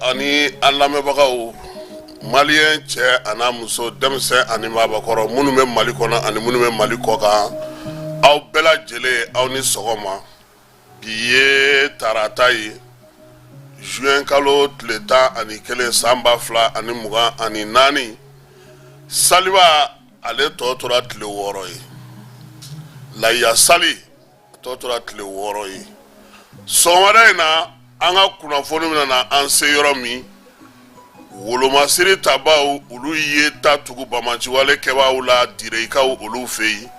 ani alamebagaw malien cɛ ana muso denmisɛn ani maabakɔrɔ minnu bɛ Mali kɔnɔ ani minnu bɛ Mali kɔkan aw bɛɛ lajɛlen aw ni sɔgɔma. Bi ye tarata ye juin kalo tile 11 san 2024 saliba ale tɔ tora tile 6 ye lahiya sali tɔ tora tile 6 ye sɔgɔmada in na an ka kunnafoni min na an se yɔrɔ min wolomasiri tabaw olu ye ta tugu bamaciwale kɛbaaw la direikaw olu fɛ yen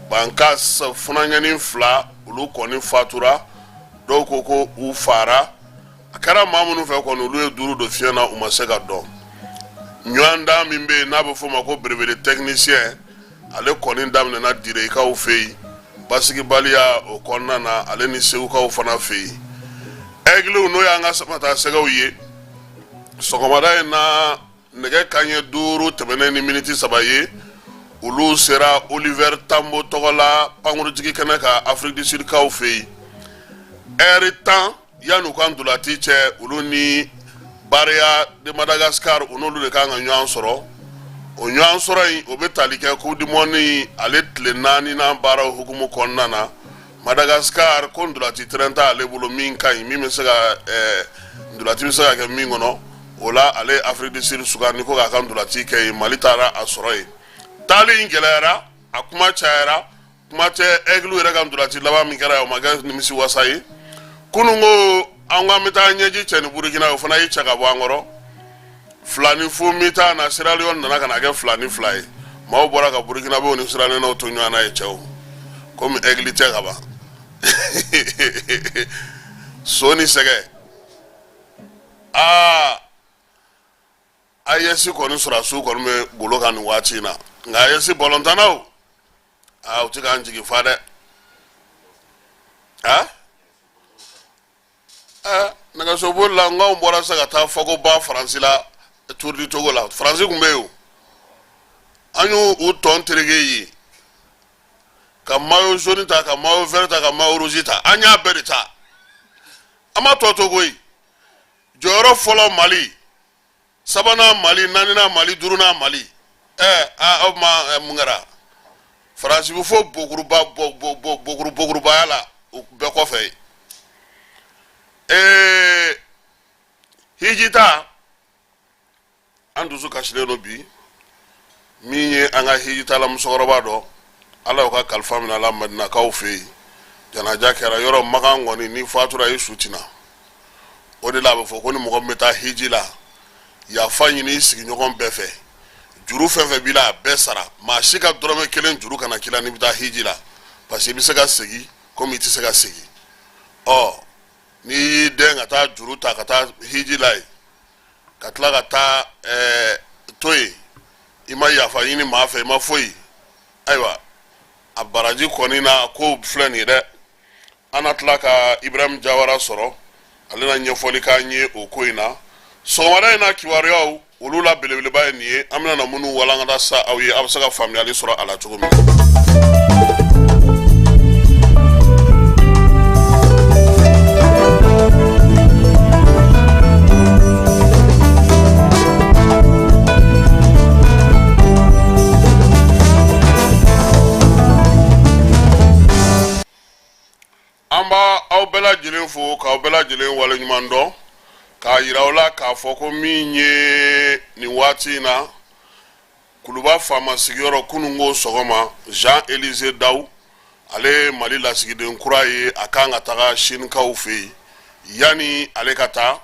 banka funanɲɛni 2 olu kɔni fatura dɔw ko u fara a kɛra maa minnu fɛ kɔni olu ye duuru dɔ fiɲɛ na u ma se ka dɔn ɲɔanda min bɛ yen n'a bɛ fɔ ma ko belebele technicien ale kɔni daminɛna direikaw fɛ yen basigibaliya o kɔnɔna na ale ni segukaw fana fɛ yen Egliw n'o y'an ka samata sɛgɛw ye sɔgɔmada in na nɛgɛ kanɲɛ 5 tɛmɛnen ni miniti 3 ye olu sera Oliver Tambo tɔgɔ la pankurutigi kɛnɛ ka Afrique du Sud kaw fɛ yen heure 10 yan'u ka ndolati cɛ olu ni Barea de Madagascar u n'olu de kan ka ɲɔgɔn sɔrɔ o ɲɔgɔn sɔrɔ in o bɛ tali kɛ Coupe du Monde ale tile 4 nan baaraw hukumu kɔnɔna na Madagascar ko ndolati trenta ale bolo min ka ɲi min bɛ se ka ndolati bɛ se ka kɛ min kɔnɔ o la ale Afrique du Sud sugandi ko k'a ka ndolati kɛ yen Mali taara a sɔrɔ yen taali in gɛlɛyara a kuma cayara kuma tɛ Egliw yɛrɛ ka ndolati laban min kɛra o ma kɛ nimisi wasa ye kunun ko an k'an bɛ taa ɲɛji cɛ ni Burukina o fana y'i cɛ ka bɔ an kɔrɔ 2 ni fu mi taa na Sierra Leone nana ka na kɛ 2 ni 2 ye maaw bɔra ka Burukina bɛw ni Sierra Leone to ɲɔgɔn na ye cɛw komi Egli tɛ ka ban so ni sɛgɛ AES kɔni sɔrɔsiw kɔni bɛ golo kan nin waati in na nka AES bɔlɔntanaw u tɛ k'an jigi fa dɛ nɛgɛsoboli la n k'anw bɔra sisan ka taa fɔ ko ba Faransi la Tour du Togo la Faransi tun bɛ yen o an y'u tɔn tereke ye ka maillot jaune ta ka maillot vert ta ka maillot rouge ta an y'a bɛɛ de ta an ma tɔ to koyi jɔyɔrɔ fɔlɔ Mali sabanan Mali naaninan Mali duurunan Mali aw ma mun kɛra Faransi bɛ fɔ bokurubaya la o bɛɛ kɔfɛ hijita an dusu kasilen don bi min ye an ka hijita la musokɔrɔba dɔ Ala y'o ka kalifa minɛ la Madinakaw fɛ yen janaja kɛra yɔrɔ Makan kɔni ni fatura ye sutina o de la a bɛ fɔ ko ni mɔgɔ min bɛ taa hiji la yafa ɲini i sigiɲɔgɔn bɛɛ fɛ juru fɛn fɛn b'i la a bɛɛ sara maa si ka dɔrɔmɛ 1 juru kana k'i la n'i bɛ taa hiji la parce que i bɛ se ka segin komi i tɛ se ka segin n'i y'i den ka taa juru ta ka taa hiji la yen ka tila ka taa to yen i ma yafa ɲini maa fɛ i ma foyi ayiwa a baraji kɔni na ko filɛ nin ye dɛ an na tila ka Ibrahim Jawara sɔrɔ ale na ɲɛfɔli k'an ye o ko in na sɔgɔmada in na kibaruyaw olu la belebeleba ye nin ye an bɛna na minnu walankata sa aw ye aw bɛ se ka faamuyali sɔrɔ a la cogo min amba aw bela jelen fo ka aw bela jelen wale ɲuman dɔn k'a yira aw la k'a fɔ ko min ye nin waati na kuluba faama sigiyɔrɔ kunungo sɔgɔma Jean-Élisée Daou ale Mali lasigiden kura ye a kan ka taga sinikaw fɛ yen yani ale ka taa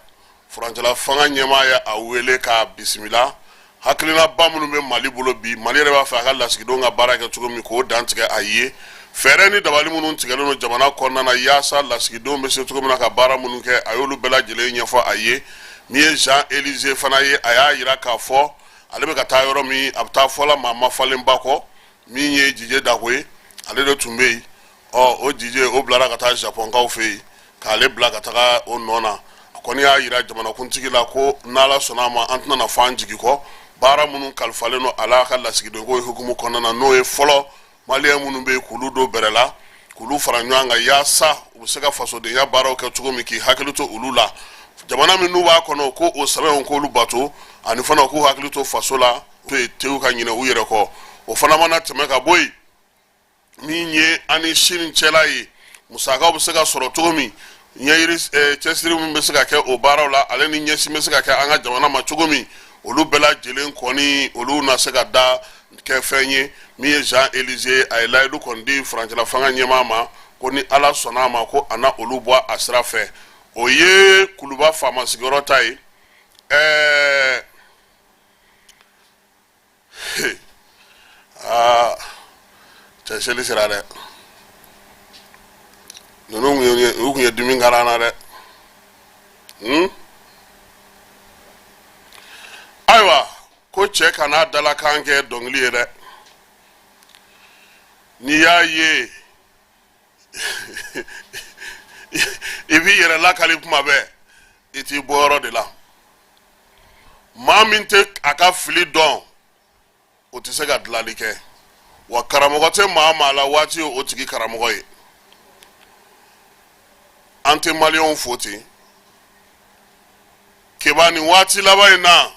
furancɛla fanga ɲɛmaa ye a wele k'a bisimila hakilina ba minnu bɛ Mali bolo bi Mali yɛrɛ b'a fɛ a ka lasigidenw ka baara kɛ cogo min k'o dantigɛ a ye fɛɛrɛ ni dabali minnu tigɛlen don jamana kɔnɔna na yaasa lasigidenw bɛ se cogo min na ka baara minnu kɛ a y'olu bɛɛ lajɛlen ɲɛfɔ a ye min ye Jean-Élisée fana ye a y'a yira k'a fɔ ale bɛ ka taa yɔrɔ min a bɛ taa fɔla maa ma falenba kɔ min ye Djidje Dako ye ale de tun bɛ yen o Djidje o bilara ka taa Japonkaw fɛ yen k'ale bila ka taga o nɔ na a kɔni y'a yira jamanakuntigi la ko n'Ala sɔnna a ma an tɛna na fɔ an jigi kɔ baara minnu kalifalen don a la ka lasigidenko hukumu kɔnɔna na n'o ye fɔlɔ maliyɛn minnu bɛ yen k'olu don bɛrɛ la k'olu fara ɲɔgɔn kan yaasa u bɛ se ka fasodenya baaraw kɛ cogo min k'i hakili to olu la jamana min n'u b'a kɔnɔ ko o sɛbɛnw k'olu bato ani fana k'u hakili to faso la to ye tew ka ɲinɛ u yɛrɛ kɔ o fana mana tɛmɛ ka bɔ yen min ye ani sini cɛla ye musakaw bɛ se ka sɔrɔ cogo min ɲɛyiri cɛsiri min bɛ se ka kɛ o baaraw la ale ni ɲɛsin bɛ se ka kɛ an ka jamana ma cogo min olu bɛɛ lajɛlen kɔni olu na se ka da kɛ fɛn ye min ye Jean-Élisée a ye layidu kɔni di furancɛla fanga ɲɛmaa ma ko ni Ala sɔnna a ma ko a na olu bɔ a sira fɛ o ye kuluba faama sigiyɔrɔ ta ye cɛ seli sera dɛ ninnu u kun ye dimi kɛra an na dɛ ayiwa ko cɛ kana dalakan kɛ dɔnkili ye dɛ n'i y'a ye i b'i yɛrɛ lakali kuma bɛɛ i t'i bɔ yɔrɔ de la maa min tɛ a ka fili dɔn o tɛ se ka dilali kɛ wa karamɔgɔ tɛ maa maa la waati o tigi karamɔgɔ ye an tɛ maliyɛnw fo ten keba nin waati laban in na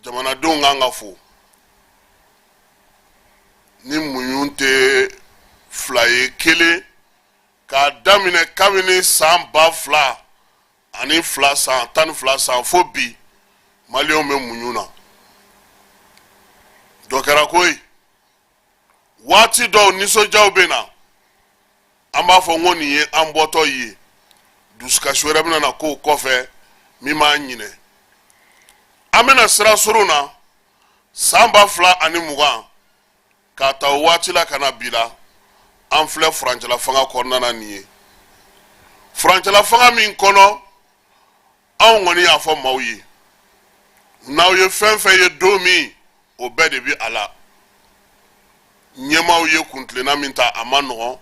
jamanadenw kan ka fo ni muɲu tɛ fila ye kelen k'a daminɛ kabini san 2002 san 12 san fo bi maliyɛnw bɛ muɲu na dɔ kɛra koyi waati dɔw nisɔndiyaw bɛ na an b'a fɔ ko nin ye an bɔtɔ ye dusukasi wɛrɛ bɛna na k'o kɔfɛ min b'an ɲinɛ an bɛna sira surun na san 2020 k'a ta o waati la ka na bi la an filɛ furancɛla fanga kɔnɔna na nin ye furancɛla fanga min kɔnɔ anw kɔni y'a fɔ maaw ye n'aw ye fɛn fɛn ye don min o bɛɛ de bɛ a la ɲɛmaaw ye kuntilenna min ta a ma nɔgɔn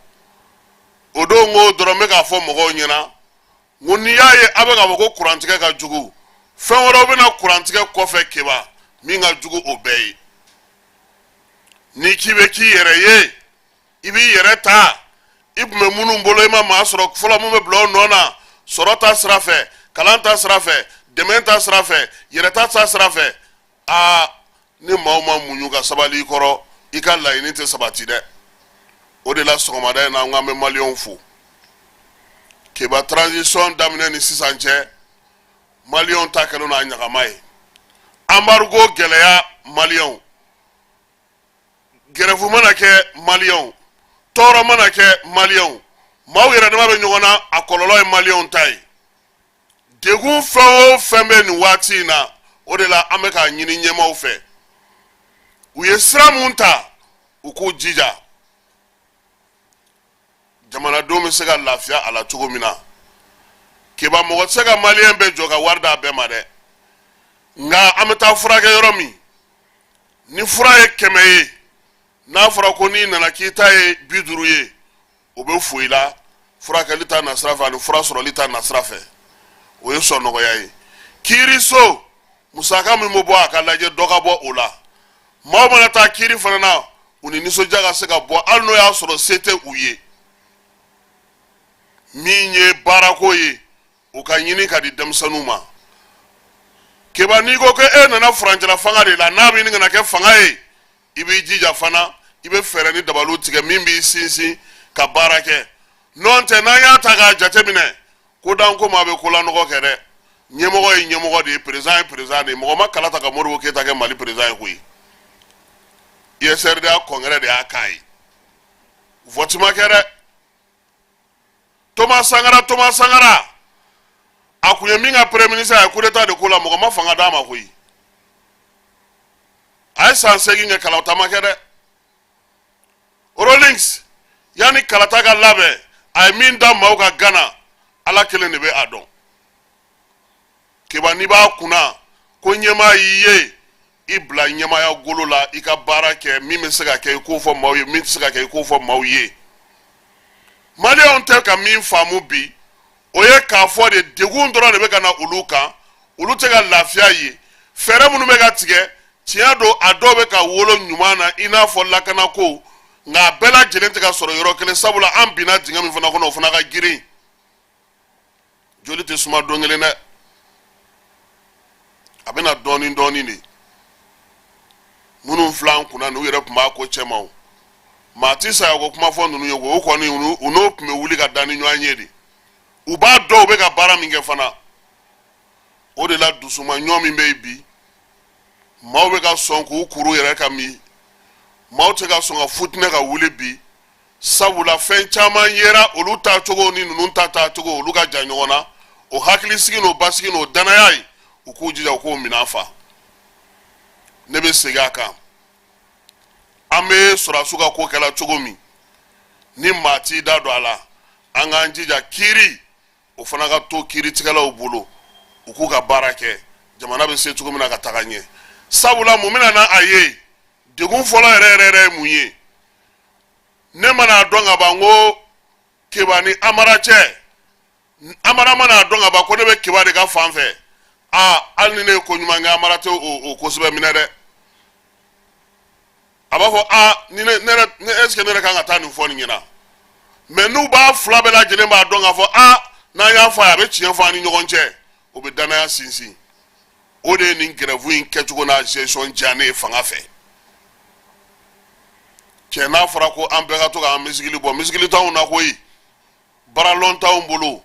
o don ko dɔrɔn bɛ k'a fɔ mɔgɔw ɲɛna ngo n'i y'a ye a bɛ k'a fɔ ko kurantigɛ ka jugu fɛn wɛrɛw bɛna kurantigɛ kɔfɛ keba min ka jugu o bɛɛ ye n'i k'i bɛ k'i yɛrɛ ye i b'i yɛrɛ ta i tun bɛ minnu bolo i ma maa sɔrɔ fɔlɔ min bɛ bila o nɔ na sɔrɔ ta sira fɛ kalan ta sira fɛ dɛmɛ ta sira fɛ yɛrɛ ta sira fɛ ni maaw ma muɲu ka sabali i kɔrɔ i ka laɲini tɛ sabati dɛ o de la sɔgɔmada in na an k'an bɛ maliyɛnw fo keba transition daminɛ ni sisan cɛ maliyɛnw ta kɛlen n'a ɲagama ye embargo gɛlɛya maliyɛnw gɛrɛfu mana kɛ maliyɛnw tɔɔrɔ mana kɛ maliyɛnw maaw yɛrɛ dama bɛ ɲɔgɔn na a kɔlɔlɔ ye maliyɛnw ta ye degun fɛn o fɛn bɛ nin waati in na o de la an bɛ k'a ɲini ɲɛmaaw fɛ u ye sira mun ta u k'u jija jamanadenw bɛ se ka lafiya a la cogo min na keba mɔgɔ tɛ se ka maliyɛn bɛɛ jɔ ka wari d'a bɛɛ ma dɛ nka an bɛ taa furakɛ yɔrɔ min ni fura ye 100 ye n'a fɔra ko n'i nana k'i ta ye 50 ye o bɛ fo i la furakɛli ta na sira fɛ ani fura sɔrɔli ta na sira fɛ o ye sɔn nɔgɔya ye kiiri so musaka min bɛ bɔ a ka lajɛ dɔ ka bɔ o la maaw mana taa kiiri fana na u ni nisɔndiya ka se ka bɔ hali n'o y'a sɔrɔ se tɛ u ye min ye baarako ye u ka ɲini ka di denmisɛnninw ma keba n'i ko ko e nana furancɛla fanga de la n'a bɛ ɲini ka na kɛ fanga ye i b'i jija fana i bɛ fɛɛrɛ ni dabaliw tigɛ min b'i sinsin ka baara kɛ non tɛ n'an y'a ta k'a jateminɛ ko dan ko maa bɛ ko la nɔgɔ kɛ dɛ ɲɛmɔgɔ ye ɲɛmɔgɔ de ye président ye président de ye mɔgɔ ma kala ta ka Modibo Keyita kɛ Mali président ye koyi ISRD congrès de y'a k'a ye vote ma kɛ dɛ Thomas Sankara a kun ye min ka premier ministre a ye coup d'état de ko la mɔgɔ ma fanga d'a ma koyi a ye san 8 kɛ kalata ma kɛ dɛ Rawlings yani kalata ka labɛn a ye min da maaw ka Gana Ala kelen de bɛ a dɔn kiba n'i b'a kunna ko ɲɛmaa y'i ye i bila ɲɛmaaya golo la i ka baara kɛ min bɛ se ka kɛ i k'o fɔ maaw ye min tɛ se ka kɛ i k'o fɔ maaw ye Maliyɛnw tɛ ka min faamu bi o ye k'a fɔ de degun dɔrɔn de bɛ ka na olu kan olu tɛ ka lafiya ye fɛɛrɛ minnu bɛ ka tigɛ tiɲɛ don a dɔw bɛ ka wolo ɲuman na i n'a fɔ lakana ko nka a bɛɛ lajɛlen tɛ ka sɔrɔ yɔrɔ kelen sabula an binna dingɛ min fana kɔnɔ o fana ka girin joli tɛ suma don kelen dɛ a bɛna dɔɔnin dɔɔnin de minnu filɛ an kunna n'u yɛrɛ tun b'a ko cɛ ma o maa ti saya ko kuma fɔ ninnu ye o kɔni u n'o tun bɛ wuli ka da ni ɲɔgɔn ye de u b'a dɔn u bɛ ka baara min kɛ fana o de la dusuma ɲɔ min bɛ yen bi maaw bɛ ka sɔn k'u kuru yɛrɛ ka mi maaw tɛ ka sɔn ka futinɛ ka wuli bi sabula fɛn caman yera olu ta cogo ni ninnu ta cogo olu ka jan ɲɔgɔn na o hakilisigi n'o basigi n'o danaya ye u k'u jija u k'o minɛ fa ne bɛ segin a kan an bɛ sɔrɔdasiw ka ko kɛla cogo min ni maa t'i da don a la an k'an jija kiiri o fana ka to kiiritigɛlaw bolo u k'u ka baara kɛ jamana bɛ se cogo min na ka taga ɲɛ sabula mun bɛna na a ye degun fɔlɔ yɛrɛ ye mun ye ne mana dɔn ka ban ko Keba ni Amara cɛ Amara mana dɔn ka ban ko ne bɛ Keba de ka fan fɛ hali ni ne ye ko ɲuman kɛ Amara tɛ o kosɛbɛ minɛ dɛ a b'a fɔ ni ne est-ce que ne yɛrɛ kan ka taa nin fɔ nin ɲɛna mais n'u b'a fila bɛɛ lajɛlen b'a dɔn k'a fɔ n'an y'a fɔ a bɛ tiɲɛ fɔ an ni ɲɔgɔn cɛ o bɛ danaya sinsin o de ye nin grève in kɛcogo n'a gestion diya ne ye fanga fɛ cɛ n'a fɔra ko an bɛɛ ka to k'an misigili bɔ misigili t'anw na koyi baralɔn t'anw bolo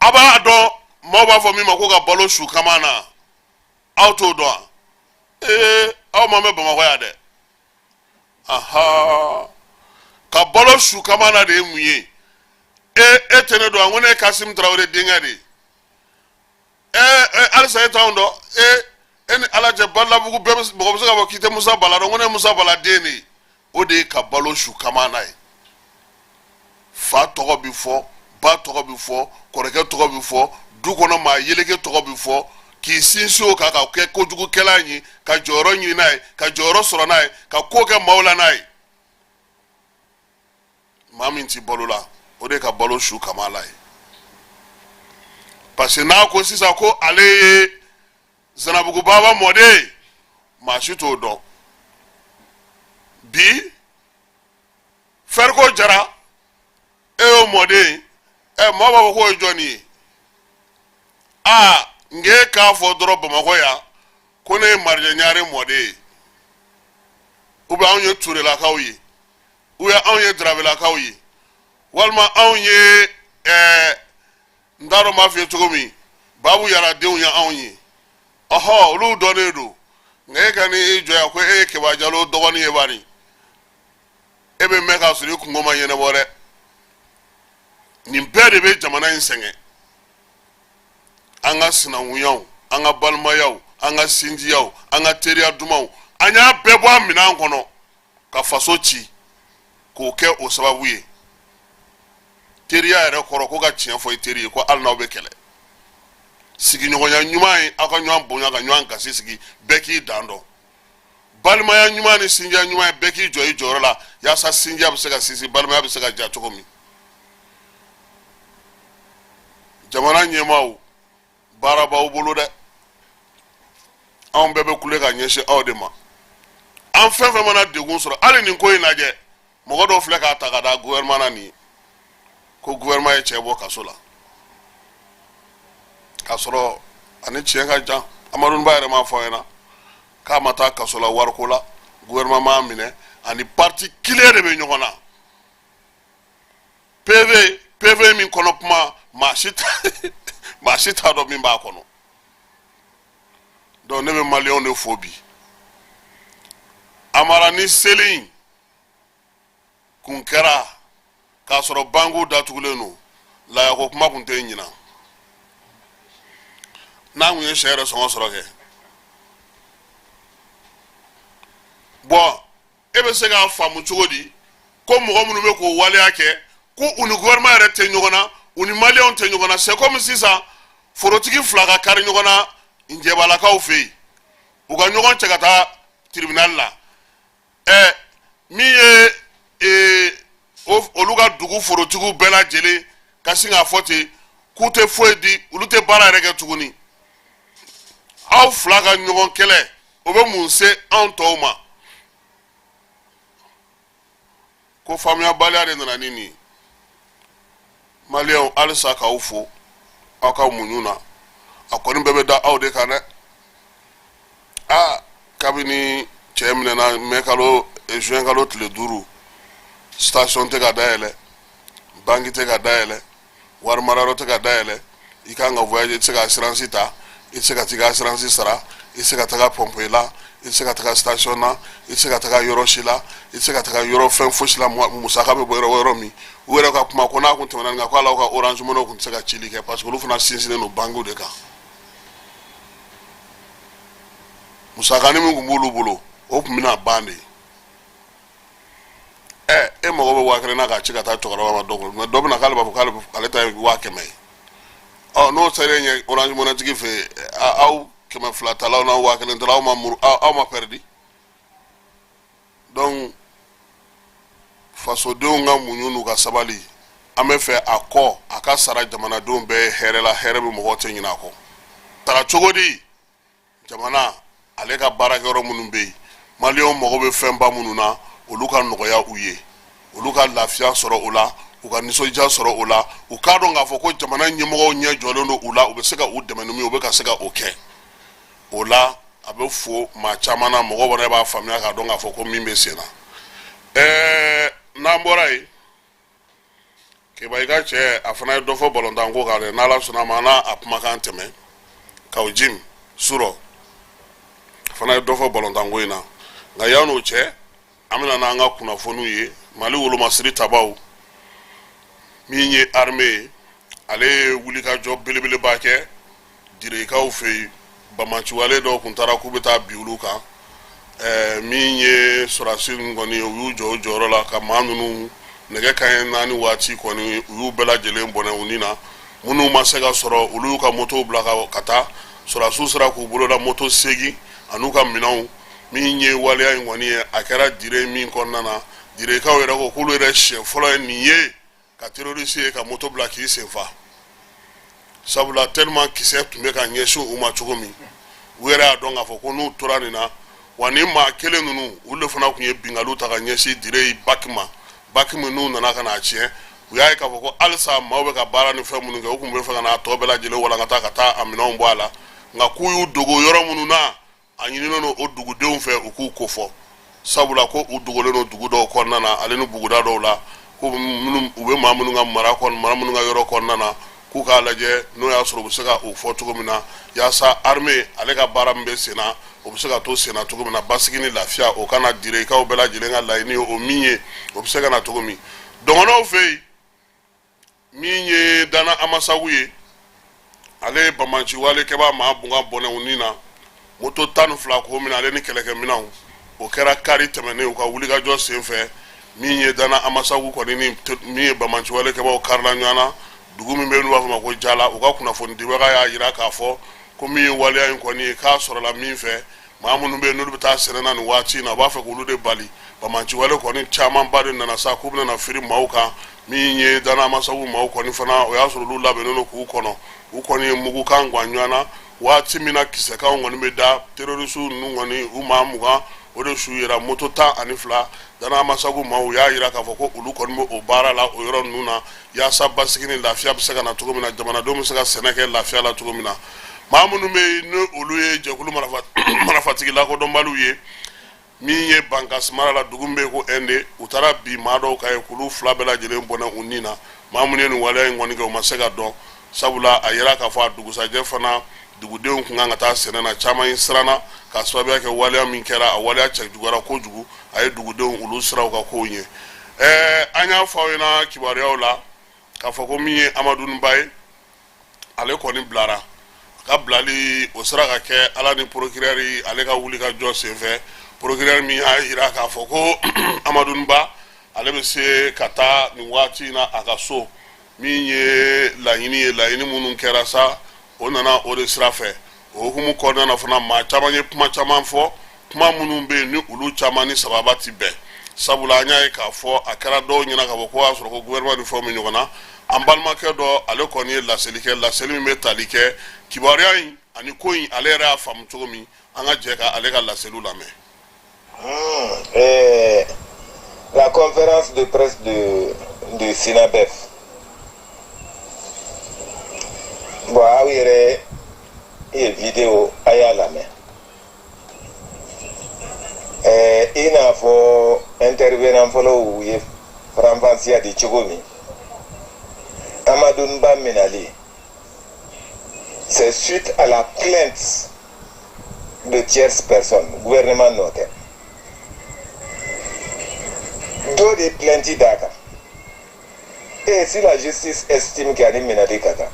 a b'a dɔn maaw b'a fɔ min ma ko ka balo su kama na aw t'o dɔn aw ma mɛn Bamakɔ yan dɛ ka balo su kama na de ye mun ye e tɛ ne dɔn a ko ne ye Kassim Tarawele denkɛ de ye halisa e t'anw dɔn e ni Ala cɛ Balabugu bɛɛ mɔgɔ bɛ se ka fɔ k'i tɛ Musa Bala dɔn ko ne ye Musa Bala den de ye o de ye ka balo su kama na ye fa tɔgɔ bɛ fɔ ba tɔgɔ bɛ fɔ kɔrɔkɛ tɔgɔ bɛ fɔ du kɔnɔ maa yeleke tɔgɔ bɛ fɔ k'i sinsin o kan ka kɛ kojugukɛla ye ka jɔyɔrɔ ɲini n'a ye ka jɔyɔrɔ sɔrɔ n'a ye ka ko kɛ maaw la n'a ye maa min t'i balo la o de ka balo su kama la ye parce que n'a ko sisan ko ale ye Zanabugu Baba mɔden ye maa si t'o dɔn bi Ferko Jara e y'o mɔden ye maaw b'a fɔ k'o ye jɔn ye nge k'a fɔ dɔrɔn Bamakɔ yan ko ne ye Marijɛ Ɲare mɔden ye ou bien anw ye Turelakaw ye ou bien anw ye Darabelakaw ye walima anw ye n t'a dɔn n b'a f'i ye cogo min Babu Yara denw ye anw ye olu dɔnnen don nka e ka n'i jɔ yan ko e ye Keba Jalo dɔgɔnin ye bani e bɛ mɛn k'a sɔrɔ i kungo ma ɲɛnabɔ dɛ nin bɛɛ de bɛ jamana in sɛgɛn an ka sinankunyaw an ka balimayaw an ka sinjiyaw an ka teriya dumanw an y'a bɛɛ bɔ an minɛn kɔnɔ ka faso ci k'o kɛ o sababu ye teriya yɛrɛ kɔrɔ ko ka tiɲɛ fɔ i teri ye ko hali n'aw bɛ kɛlɛ sigiɲɔgɔnya ɲuman ye aw ka ɲɔgɔn bonya ka ɲɔgɔn gasi sigi bɛɛ k'i dan dɔn balimaya ɲuman ni sinjiya ɲuman ye bɛɛ k'i jɔ i jɔyɔrɔ la yaasa sinjiya bɛ se ka sinsin balimaya bɛ se ka ja cogo min jamana ɲɛmaaw baara b'aw bolo dɛ anw bɛɛ bɛ kule ka ɲɛsin aw de ma an fɛn fɛn mana degun sɔrɔ hali nin ko in lajɛ mɔgɔ dɔw filɛ k'a ta ka da gouvernement na nin ko gouvernement ye cɛ bɔ kaso la k'a sɔrɔ ani tiɲɛ ka jan Amadu Ba yɛrɛ m'a fɔ an ɲɛna k'a ma taa kaso la wariko la gouvernement m'a minɛ ani parti kelen de bɛ ɲɔgɔn na PV min kono kuma mashita mashita do min ba kono donc ne be malion de phobie amara ni selin kun kɛra k'a sɔrɔ bangu datugulen no la ya ko kuma kun tɛ ɲina n'a kun ye sɛ yɛrɛ sɔngɔ sɔrɔ kɛ bon e bɛ se k'a faamu cogo di ko mɔgɔ minnu bɛ k'o waleya kɛ ko u ni gouvernement yɛrɛ tɛ ɲɔgɔn na u ni maliyɛnw tɛ ɲɔgɔn na c'est comme sisan forotigi fila ka kari ɲɔgɔn na njɛbalakaw fɛ yen u ka ɲɔgɔn cɛ ka taa tribunal la min ye olu ka dugu forotigiw bɛɛ lajɛlen ka sin k'a fɔ ten k'u tɛ foyi di olu tɛ baara yɛrɛ kɛ tuguni aw fila ka ɲɔgɔn kɛlɛ o bɛ mun se anw tɔw ma ko faamuyabaliya de nana ni nin maliyɛnw halisa k'aw fo aw ka muɲu na a kɔni bɛɛ bɛ da aw de kan dɛ kabini cɛ minɛna mai kalo juin kalo tile 5 station tɛ ka dayɛlɛ banki tɛ ka dayɛlɛ wari marayɔrɔ tɛ ka dayɛlɛ i kan ka voyage i tɛ se ka assurance ta i tɛ se ka t'i ka assurance sara i tɛ se ka taga pompe la i tɛ se ka taga station na i tɛ se ka taga yɔrɔ si la i tɛ se ka taga yɔrɔ fɛn fosi la musaka bɛ bɔ yɔrɔ min u yɛrɛ ka kuma ko n'a kun tɛmɛna nin kan ko hali aw ka orange money kun tɛ se ka cili kɛ parce que olu fana sinsinnen don bankiw de kan musakanin min kun b'olu bolo o kun bɛna ban de e mago bɛ 1000 na k'a ci ka taa cɛkɔrɔba ma dɔ bolo mais dɔ bɛna k'ale b'a fɔ k'ale ta ye 500 ye n'o sera ɲɛ orange money tigi fɛ aw 200 talaw na 1000 talaw aw ma perdi donc fasodenw ka muɲu n'u ka sabali an bɛ fɛ a kɔ a ka sara jamanadenw bɛɛ hɛrɛ la hɛrɛ bɛ mɔgɔw tɛ ɲinɛ a kɔ taga cogo di jamana ale ka baarakɛyɔrɔ minnu bɛ yen maliyɛnw mago bɛ fɛnba minnu na olu ka nɔgɔya u ye olu ka lafiya sɔrɔ o la u ka nisɔndiya sɔrɔ o la u k'a dɔn k'a fɔ ko jamana ɲɛmɔgɔw ɲɛ jɔlen don u la u bɛ se ka u dɛmɛ ni min ye u bɛ ka se ka o kɛ o la a bɛ fo maa caman na mɔgɔ wɛrɛ b'a faamuya k'a dɔn k'a fɔ ko min bɛ sen na n'an bɔra yen Keba i ka cɛ a fana ye dɔ fɔ balontan ko kan dɛ n'Ala sɔnna a ma an n'a kumakan tɛmɛ Kawu Jim Suro a fana ye dɔ fɔ balontan ko in na nka yan'o cɛ an bɛna n'an ka kunnafoniw ye Mali wolomasiri tabaw min ye armée ye ale ye wulikajɔ belebeleba kɛ dirikaw fɛ yen bamaciwale dɔw kun taara k'u bɛ taa bi olu kan min ye sɔrɔdasi ninnu kɔni u y'u jɔ o jɔyɔrɔ la ka maa ninnu nɛgɛ kanɲɛ 4 waati kɔni u y'u bɛɛ lajɛlen bɔnɛ u ni na minnu ma se ka sɔrɔ olu y'u ka moto bila ka taa sɔrɔdasiw sera k'u bolo da moto segin an'u ka minɛnw min ye waleya in kɔni ye a kɛra dire min kɔnɔna na direkaw yɛrɛ ko k'olu yɛrɛ siɲɛ fɔlɔ ye nin ye ka terroriste ye ka moto bila k'i senfa sabula tellement kisɛ tun bɛ ka ɲɛsin u ma cogo min u yɛrɛ y'a dɔn k'a fɔ ko n'u tora nin na wa ni maa kelen ninnu olu de fana tun ye binkaliw ta ka ɲɛsin dire baki min n'u nana ka n'a tiɲɛ u y'a ye k'a fɔ ko halisa maaw bɛ ka baara ni fɛn minnu kɛ u tun bɛ fɛ ka n'a tɔ bɛɛ lajɛlen walankata ka taa a minɛnw bɔ a la nka k'u y'u dogo yɔrɔ minnu na a ɲininen don o dugudenw fɛ u k'u kofɔ sabula ko u dogolen don dugu dɔw kɔnɔna na ale ni buguda dɔw la ko u bɛ maa minnu ka mara minnu ka yɔrɔ kɔnɔna na k'u k'a lajɛ n'o y'a sɔrɔ u bɛ se ka o fɔ cogo min na yaasa armée ale ka baara min bɛ sen na o bɛ se ka to sen na cogo min na basigi ni lafiya o kana direkaw bɛɛ lajɛlen ka laɲini o min ye o bɛ se ka na cogo min dɔgɔnɔw fɛ yen min ye Dana Amasagu ye ale ye bamaciwale kɛbaa maa bunga bɔnɛ u ni na moto 12 ko min ale ni kɛlɛkɛminɛnw o kɛra kari tɛmɛnen u ka wulikajɔ sen fɛ min ye Dana Amasagu kɔni ni min ye bamaciwale kɛbaaw karila ɲɔgɔn na dugu min bɛ n'u b'a fɔ ma ko Jala u ka kunnafoni dibaga y'a jira k'a fɔ ko min ye waleya in kɔni ye k'a sɔrɔla min fɛ maa minnu bɛ yen n'olu bɛ taa sɛnɛ na nin waati in na u b'a fɛ k'olu de bali bamaciwale kɔni camanba de nana sa k'u bɛna firi maaw kan min ye Dana Amasagu maaw kɔni fana o y'a sɔrɔ olu labɛnnen don k'u kɔnɔ u kɔni ye mugukan gan ɲɔgɔn na waati min na kisɛkanw kɔni bɛ da terroriste ninnu kɔni u maa 20 o de su yira moto 12 Dana Amasagu maaw u y'a jira k'a fɔ ko olu kɔni bɛ o baara la o yɔrɔ ninnu na yaasa basigi ni lafiya bɛ se ka na cogo min na jamanadenw bɛ se ka sɛnɛ kɛ lafiya la cogo min na maa minnu bɛ yen ni olu ye jɛkulu marafatigi lakodɔnbaliw ye min ye Bankas mara la dugu min bɛ yen ko Inde u utara bi maa dɔw ka ye k'olu fila bɛɛ lajɛlen bɔnɛ u ni na maa minnu ye nin waleya in kɔni kɛ u ma se ka dɔn sabula a yera k'a fɔ a dugusajɛ fana dugudenw kun kan ka taa sɛnɛ na caman in siranna ka sababuya kɛ waleya min kɛra a waleya cɛjuguyara kojugu a ye dugudenw olu siraw ka kow ɲɛ an y'a fɔ aw ɲɛna kibaruyaw la k'a fɔ ko min ye Amadu Ba ye ale kɔni bilara a ka bilali o sera ka kɛ ala ni procureur ale ka wuli ka jɔ senfɛ procureur min y'a yira k'a fɔ ko Amadu Ba ale bɛ se ka taa nin waati in na a ka so min ye laɲini minnu kɛra sa o nana o de sira fɛ o hukumu kɔnɔna na fana maa caman ye kuma caman fɔ kuma minnu bɛ yen ni olu caman ni sababa ti bɛn sabula an y'a ye k'a fɔ a kɛra dɔw ɲɛna k'a fɔ ko y'a sɔrɔ ko gouvernement ni fɛn min ɲɔgɔn na an balimakɛ dɔ ale kɔni ye laseli kɛ laseli min bɛ tali kɛ kibaruya in ani ko in ale yɛrɛ y'a faamu cogo min an ka jɛ ka ale ka laseliw lamɛn. La conférence de presse de Sinabef. Bon, aw yɛrɛ ye vidéo a y'a lamɛn. I n'a fɔ intervenant fɔlɔw ye faranfasiya di cogo min Amadu Ba minali c'est suite à la plainte de tierces personnes gouvernement nɔ tɛ dɔ de plainte d'a kan et si la justice estime que ale minali ka kan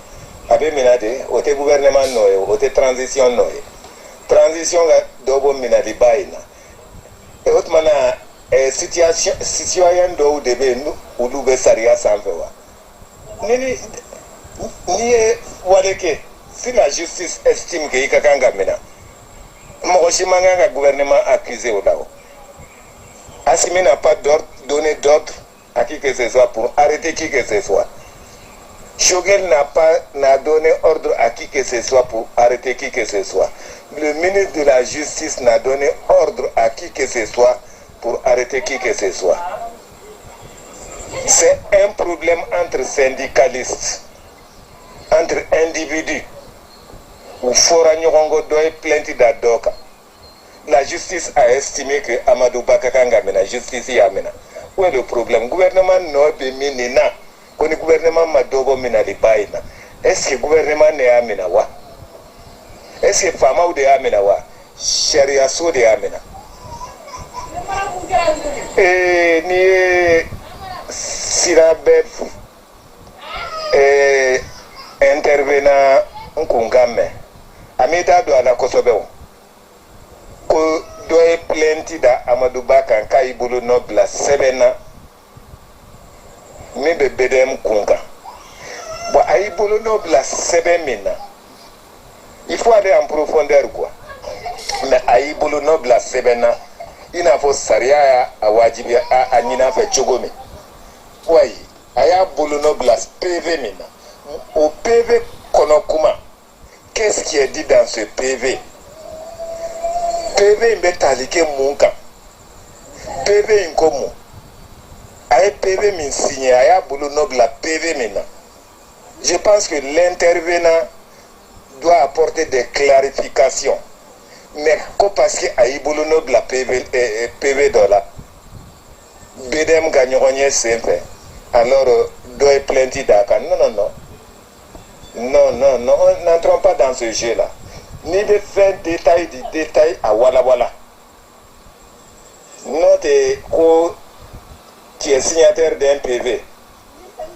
a bɛ mina de o tɛ gouvernement nɔ ye o tɛ transition nɔ ye transition ka dɔ bɔ minali ba in na o tuma na citoyen dɔw de bɛ yen olu bɛ sariya sanfɛ wa n'i ye wale kɛ si la justice estime que i ka kan ka mina mɔgɔ si man kan ka gouvernement accuser o la o Assimi n'a pas donné d'ordre à qui que ce soit pour arrêter qui que ce soit. Choguel n'a donné ordre à qui que ce soit pour arrêter qui que ce soit. Le ministre de la Justice n'a donné ordre à qui que ce soit pour arrêter qui que ce soit. C'est un problème entre syndicalistes, entre individus. Ou fora nyongo doit plainte d'Adoka. La justice a estimé que Amadou Bakakanga mena justice yamena. Où est le problème? Le gouvernement n'a pas mis nina. Quand le gouvernement m'a dobo mena li baina. Est-ce que le gouvernement n'est amena wa? Est-ce que fama ou de amena wa? Sharia so de amena. Et ni Sinabef intervenant nkungame. Amita do ala kosobeo. Ko doye plainte da Amadou Ba kan ka ibulu nobla sebena mi be bedem kunga bo aibulu nobla sebemina il faut aller en profondeur quoi mais aibulu nobla sebena ina fo saria ya awajibi a nyina fa chogomi wai aya bulu nobla PV mina au PV konokuma qu'est-ce qui est dit dans ce PV? PV imbetalike munka PV inkomo aye PV min signé aya bulu nobla PV maintenant. Je pense que l'intervenant doit apporter des clarifications mais parce que aye bulu nobla PV dola bedem gagnoronye simple alors doit plainte d'aka non n'entrons pas dans ce jeu là. Ni de faire détail à Walla Walla. Note ko qui est signataire d'un PV.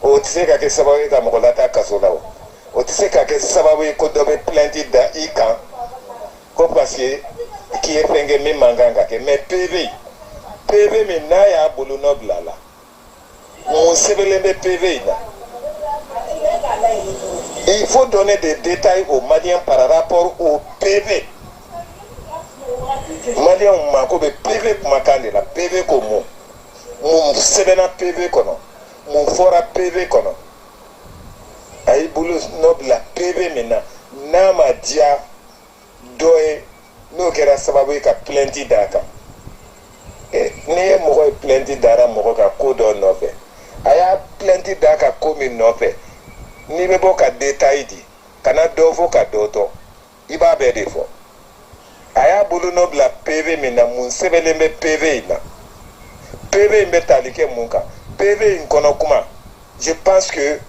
O tise ka ke sababu ka mokolata kasola o. O tise ka ke sababu ko dobe plainte da ikan. Ko parce que qui est fengé mi manganga ke mais PV mi na ya bulu nobla la. Mon sebelebe PV na. Il faut donner des détails aux Maliens par rapport au PV. Maliens ont un PV pour Makande, la PV comme mon Sebena PV kono, mon Fora PV kono. Aïe boulot noble la PV maintenant. Nama dia doye no kera sababu ka plenty daka. Niye moko plenty dara moko ka kodo nofe. Aya plenty daka komi nofe. Ni be bo ka détail di kana do fo ka do to iba be de fo aya bulu no bla PV mina mun sebelembe PV ina PV PV in bɛ tali kɛ mun kan PV in kɔnɔ kuma je pense que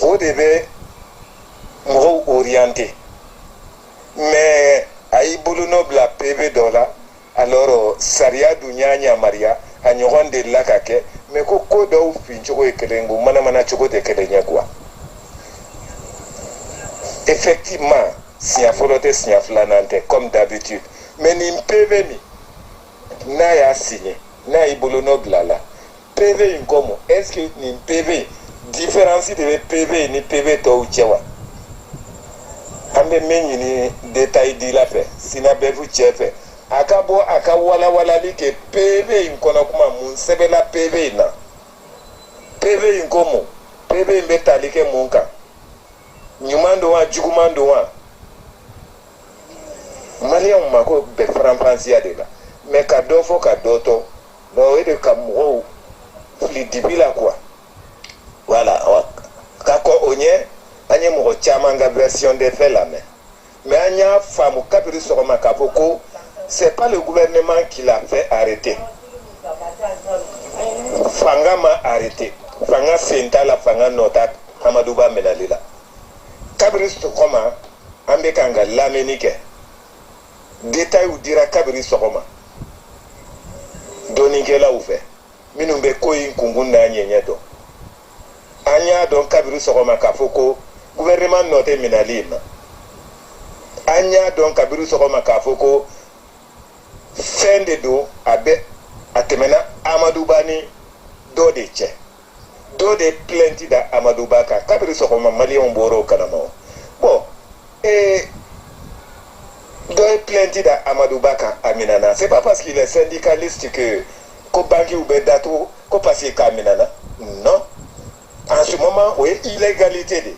o de bɛ mɔgɔw orienter mais a y'i bolonɔ bila PV dɔ la alors sariya dun y'a yamaruya a ɲɔgɔn delila ka kɛ mais ko dɔw fin cogo ye kelen ko manamana cogo tɛ kelen ye quoi effectivement siɲɛ fɔlɔ tɛ siɲɛ filanan tɛ comme d'habitude mais nin PV min n'a y'a signé n'a y'i bolonɔ bila la PV in kɔmɔ est ce que nin PV différence de bɛ PV ni PV tɔw cɛ wa an bɛ min ɲini détail di la fɛ sinabefu cɛ fɛ a ka bɔ a ka walawalali kɛ PV in kɔnɔ kuma mun sɛbɛnla PV in na PV in ko mun PV in bɛ tali kɛ mun kan ɲuman don wa juguman don wa maliyɛnw mako bɛ faranfasiya de la mais ka dɔ fɔ ka dɔ tɔ o ye de ka mɔgɔw fili dibi la quoi voilà ka kɔ o ɲɛ an ye mɔgɔ caman ka version de fait lamɛn mais an y'a faamu kabiri sɔgɔma k'a fɔ ko c'est pas le gouvernement qui l'a fait arrêter fanga ma arrêter fanga sen t'a la fanga nɔ t'a Amadou Ba minɛli la kabiri sɔgɔma an bɛ kan ka lamɛnni kɛ détail dira kabiri sɔgɔma dɔnnikɛlaw fɛ minnu bɛ ko in kunkun n'a ɲɛɲɛ dɔn an y'a dɔn kabiri sɔgɔma k'a fɔ ko gouvernement nɔ tɛ minɛli in na an y'a dɔn kabiri sɔgɔma k'a fɔ ko fɛn de don a tɛmɛna Amadou Ba ni dɔ de cɛ dɔ de plainte da Amadou Ba kan kabiri sɔgɔma maliyɛnw bɔra o kalama bon dɔ ye plainte da Amadou Ba kan a minɛna c'est pas parce qu'il est syndicaliste que ko banquiw bɛ datugu ko parce que k'a minɛna non en ce moment o ye illégalité de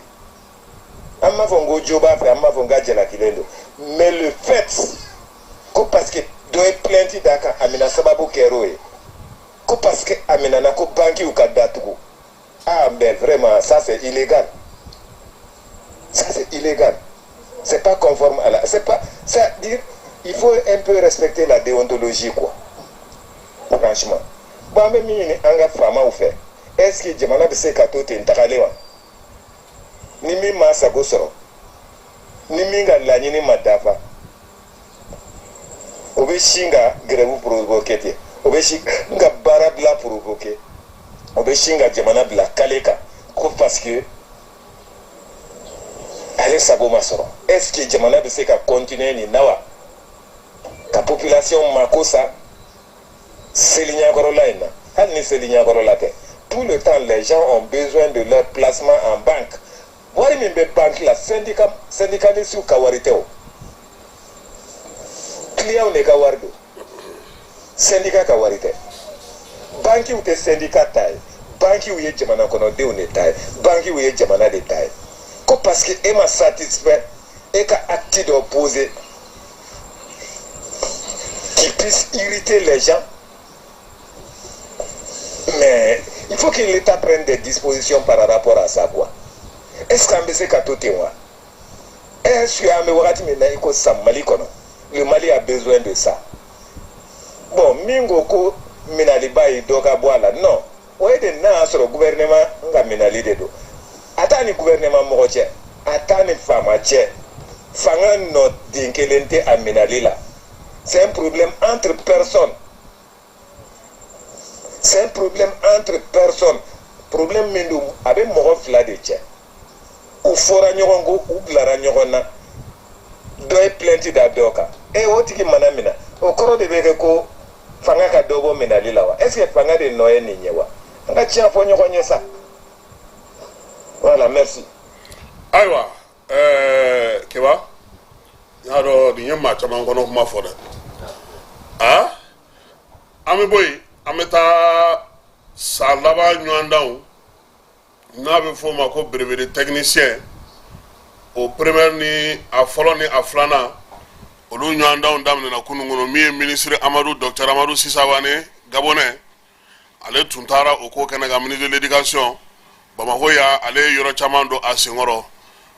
an m'a fɔ n ko jo b'a fɛ an m'a fɔ n ka jalakilen don mais le fait ko parce que dɔ ye plainte da kan a minɛ sababu kɛra o ye ko parce que a minɛna ko banquiw ka datugu mais vraiment ça c'est illégal c'est pas conforme à la c'est pas ça dire il faut un peu respecter la déontologie quoi franchement bon an bɛ min ɲini an ka faamaw fɛ est ce que jamana bɛ se ka to ten tagalen wa ni min ma sago sɔrɔ ni min ka laɲini ma dafa o bɛ sin ka grève provoquer ten o bɛ sin ka baara bila provoquer o bɛ sin ka jamana bila kale kan ko parce que ale sago ma sɔrɔ est ce que jamana bɛ se ka continuer nin na wa ka population mako sa seli ɲɛkɔrɔla in na hali ni seli ɲɛkɔrɔla tɛ tout le temps les gens ont besoin de leur placement en banque wari min bɛ banque la syndicaliste ka wari tɛ o client de ka wari don syndicat ka wari tɛ banquiw tɛ syndicat ta ye banquiw ye jamana kɔnɔdenw de ta ye banquiw ye jamana de ta ye ko parce que e ma satisfait e ka acte dɔ poser qui puisse irriter les gens mais il faut que l'État prenne des dispositions par rapport à ça quoi est-ce qu'an bɛ se ka to ten wa est-ce que an bɛ wagati min na i ko sisan Mali kɔnɔ le Mali a besoin de ça bon min ko ko minɛliba ye dɔ ka bɔ a la non o ye de n'a y'a sɔrɔ gouvernement ka minɛli de don a t'a ni gouvernement mɔgɔ cɛ a t'a ni faama cɛ fanga nɔ den kelen tɛ a minɛli la c'est un problème entre personnes c'est un problème entre personnes problème min don a bɛ mɔgɔ fila de cɛ u fɔra ɲɔgɔn kɔ u bilara ɲɔgɔn na dɔ ye plainte da dɔ kan o tigi mana minɛ o kɔrɔ de bɛ kɛ ko fanga ka dɔ bɔ minɛli la wa est ce que fanga de nɔ ye nin ye wa an ka tiɲɛ fɔ ɲɔgɔn ye sa voilà merci. ayiwa Keba n y'a dɔn nin ye maa caman kɔnɔ kuma fɔ dɛ an bɛ bɔ yen an bɛ taa san laban ɲɔgɔndanw n'a bɛ f'o ma ko belebele technicien o première ni a fɔlɔ ni a filanan olu ɲɔgɔndanw daminɛna kunun kɔnɔ min ye ministre Dr Amadou Sisawane Gabonais ale tun taara o ko kɛnɛ kan ministre de l'éducation Bamako ya ale yɔrɔ caman don a senkɔrɔ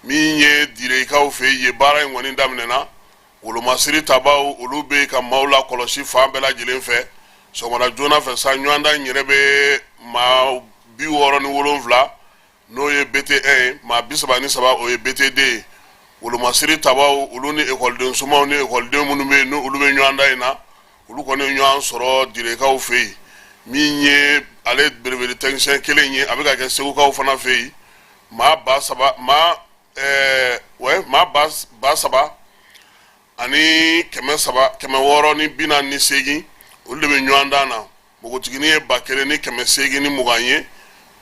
min ye direkaw fɛ yen ye baara in kɔni daminɛna wolomasiri tabaw olu bɛ ka maaw la kɔlɔsi fan bɛɛ lajɛlen fɛ sɔgɔmada joona fɛ sa ɲɔgɔn dan yɛrɛ bɛ maa 67 n'o ye BT1 ye maa 33 o ye BT2 ye wolomasiri tabaw olu ni ekɔliden sumaw ni ekɔliden minnu bɛ yen n'olu bɛ ɲɔgɔn dan in na olu kɔni ye ɲɔgɔn sɔrɔ direkaw fɛ yen min ye ale belebele technicien kelen ye a bɛ ka kɛ segukaw fana fɛ yen maa ba saba ani 600 ni 48 olu de bɛ ɲɔgɔn dan na npogotigini ye 1000 ni 820 ni 20 ye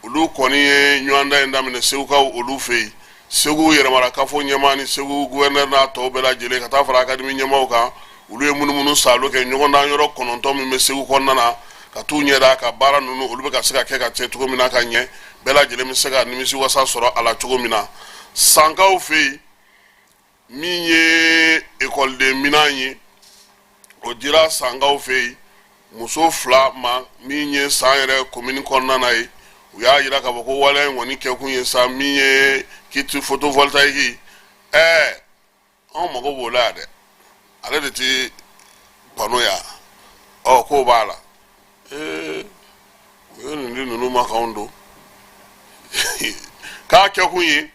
olu kɔni ye ɲɔgɔn dan in daminɛ segukaw olu fɛ yen Segu yɛrɛmara kafo ɲɛmaa ni Segu gouverneur n'a tɔw bɛɛ lajɛlen ka taa fara académie ɲɛmaaw kan olu ye munumunu salo kɛ ɲɔgɔn dan yɔrɔ 9 min bɛ Segu kɔnɔna na ka t'u ɲɛda ka baara ninnu olu bɛ ka se ka kɛ ka cɛ cogo min na ka ɲɛ bɛɛ lajɛlen bɛ se ka nimisi wasa sɔrɔ a la cogo min na sankaw fɛ yen min ye ekɔliden minan ye o dira sankaw fɛ yen muso 2 ma min ye san yɛrɛ commune kɔnɔna na ye u y'a jira k'a fɔ ko waleya in kɔni kɛkun ye sa min ye kiti photovoltaïque anw mago b'o la dɛ ale de tɛ pano ya k'o b'a la o ye nin di ninnu ma k'anw don k'a kɛkun ye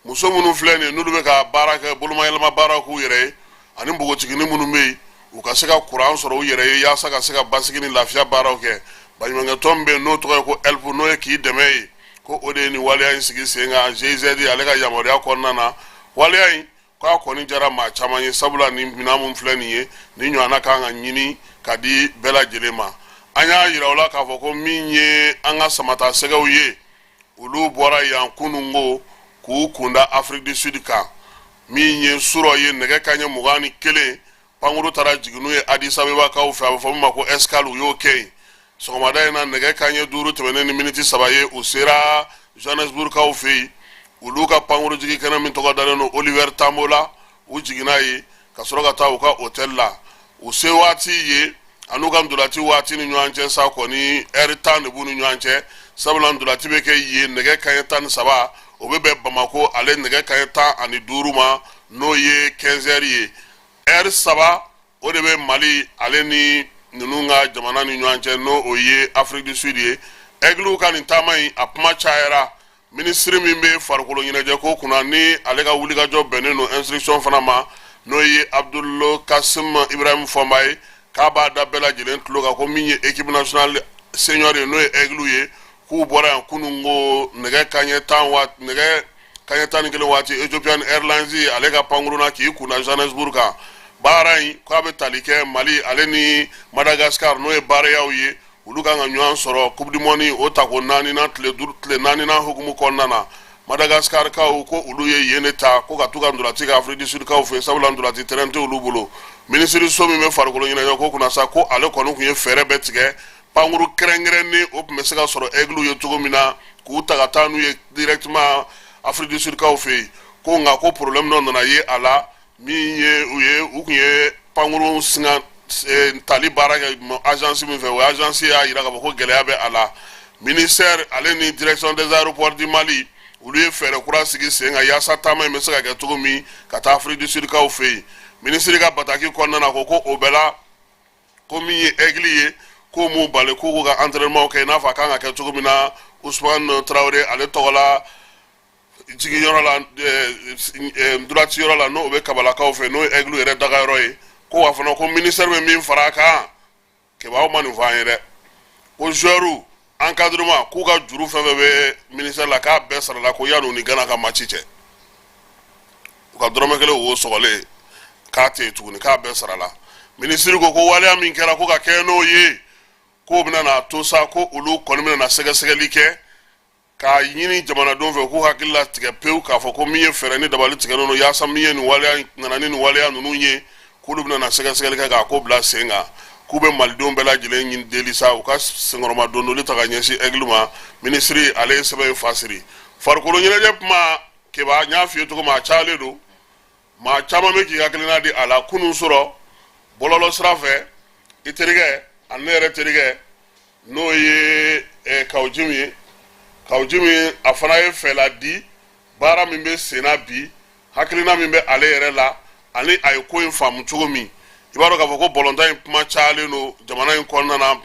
muso minnu filɛ nin ye n'olu bɛ ka baara kɛ bolomayɛlɛma baara k'u yɛrɛ ye ani npogotigini minnu bɛ yen u ka se ka kuran sɔrɔ u yɛrɛ ye yaasa ka se ka basigi ni lafiya baaraw kɛ baɲumankɛ min bɛ yen n'o tɔgɔ ye ko ELP n'o ye k'i dɛmɛ ye ko o de ye nin waleya in sigi sen kan GIZ ale ka yamaruya kɔnɔna na waleya in k'a kɔni jara maa caman ye sabula nin minɛn mun filɛ nin ye nin ɲɔgɔnna kan ka ɲini ka di bɛɛ lajɛlen ma an y'a yira o la k'a fɔ ko min ye an ka samata sɛgɛw ye olu bɔra yan kunungo k'u kunda Afrique du Sud kan min ye surɔ ye nɛgɛ kanɲɛ 21 pankuru taara jigin n'u ye Addis Abeba kaw fɛ a bɛ fɔ min ma ko escale u y'o kɛ yen sɔgɔmada in na nɛgɛ kanɲɛ 5 tɛmɛnen ni miniti 3 ye u sera Johannesburg kaw fɛ yen olu ka pankuru jigi kɛnɛ min tɔgɔ dalen don Oliver Tambo la u jiginna ye ka sɔrɔ ka taa u ka hôtel la u se waati ye an'u ka ndolati waati ni ɲɔgɔn cɛ sa kɔni heure 10 de b'u ni ɲɔgɔn cɛ sabula ndolati bɛ kɛ yen nɛgɛ kanɲɛ 13 o bɛ bɛn Bamako ale nɛgɛ kanɲɛ 15 ma n'o ye 15 heures ye heure 3 o de bɛ Mali ale ni ninnu ka jamana ni ɲɔgɔn cɛ n'o o ye Afrique du Sud ye Aigle ka nin taama in a kuma cayara ministre min bɛ farikolo ɲɛnajɛ ko kunna ni ale ka wulikajɔ bɛnnen don instruction fana ma n'o ye Abdul Kasim Ibrahim Fɔnba ye k'a b'a da bɛɛ lajɛlen tulo kan ko min ye équipe nationale senior ye n'o ye Aigle ye k'u bɔra yan kunungo nɛgɛ kanɲɛ 11 waati Ethiopian Airlines ale ka pankuruna k'i kunna Johannesburg kan baara in k'a bɛ tali kɛ Mali ale ni Madagascar n'o ye baarayaw ye olu kan ka ɲɔgɔn sɔrɔ Coupe du Monde o tako 4nan tile 4nan hukumu kɔnɔna na Madagascar kaw ko olu ye yen ta ko ka t'u ka ndolati ka Afrique du Sud kaw fɛ sabula ndolati terrain tɛ olu bolo ministre so min bɛ farikolo ɲɛnajɛ ko kunna sa ko ale kɔni tun ye fɛɛrɛ bɛɛ tigɛ pankuru kɛrɛnkɛrɛnnen o tun bɛ se ka sɔrɔ Aigle ye cogo min na k'u ta ka taa n'u ye directement Afrique du Sud kaw fɛ yen ko nka ko problème dɔ nana ye a la min ye u tun ye pankuru singa tali baara kɛ agence min fɛ o agence y'a jira k'a fɔ ko gɛlɛya bɛ a la ministère ale ni direction des aéroports du Mali olu ye fɛɛrɛ kura sigi sen kan yaasa taama in bɛ se ka kɛ cogo min ka taa Afrique du Sud kaw fɛ yen ministre ka bataki kɔnɔna na ko o bɛɛ la ko min ye Aigle ye ko m'u bali k'u ka entraînement kɛ i n'a fɔ a kan ka kɛ cogo min na Ousmane Traoré ale tɔgɔ la jigiyɔrɔ la ndolati yɔrɔ la n'o bɛ kabalakaw fɛ n'o ye Aigle yɛrɛ dagayɔrɔ ye ko wa fana ko ministère bɛ min fara a kan kɛbaaw ma nin fɔ an ye dɛ ko joueurs encadrement k'u ka juru fɛn fɛn bɛ ministère la k'a bɛɛ sarala ko yan'u ni Ghana ka match cɛ u ka dɔrɔmɛ kelen o sɔgɔlen k'a tɛ yen tuguni k'a bɛɛ sarala ministre ko waleya min kɛra ko ka kɛ n'o ye k'o bɛna na to sa ko olu kɔni bɛna na sɛgɛsɛgɛli kɛ k'a ɲini jamanadenw fɛ k'u hakili latigɛ pewu k'a fɔ ko min ye fɛɛrɛ ni dabali tigɛlen don yaasa min ye nin waleya nana ni nin waleya ninnu ye k'olu bɛna na sɛgɛsɛgɛli kɛ k'a ko bila sen kan k'u bɛ malidenw bɛɛ lajɛlen ɲini deli sa u ka senkɔrɔma dondoli ta ka ɲɛsin Aigle ma ministre ale ye sɛbɛn fasiri farikolo ɲɛnajɛ kuma kɛba n y'a f'i ye cogo min a cayalen don maa caman bɛ k'i hakilina di a la kunun sɔrɔ bɔlɔlɔ sira fɛ i terikɛ ani ne yɛrɛ terikɛ n'o ye Kawu Jim ye Kawu Jim a fana ye fɛla di baara min bɛ sen na bi hakilina min bɛ ale yɛrɛ la ani a ye ko in faamu cogo min i b'a dɔn k'a fɔ ko bɔlɔntan in kuma cayalen don jamana in kɔnɔna na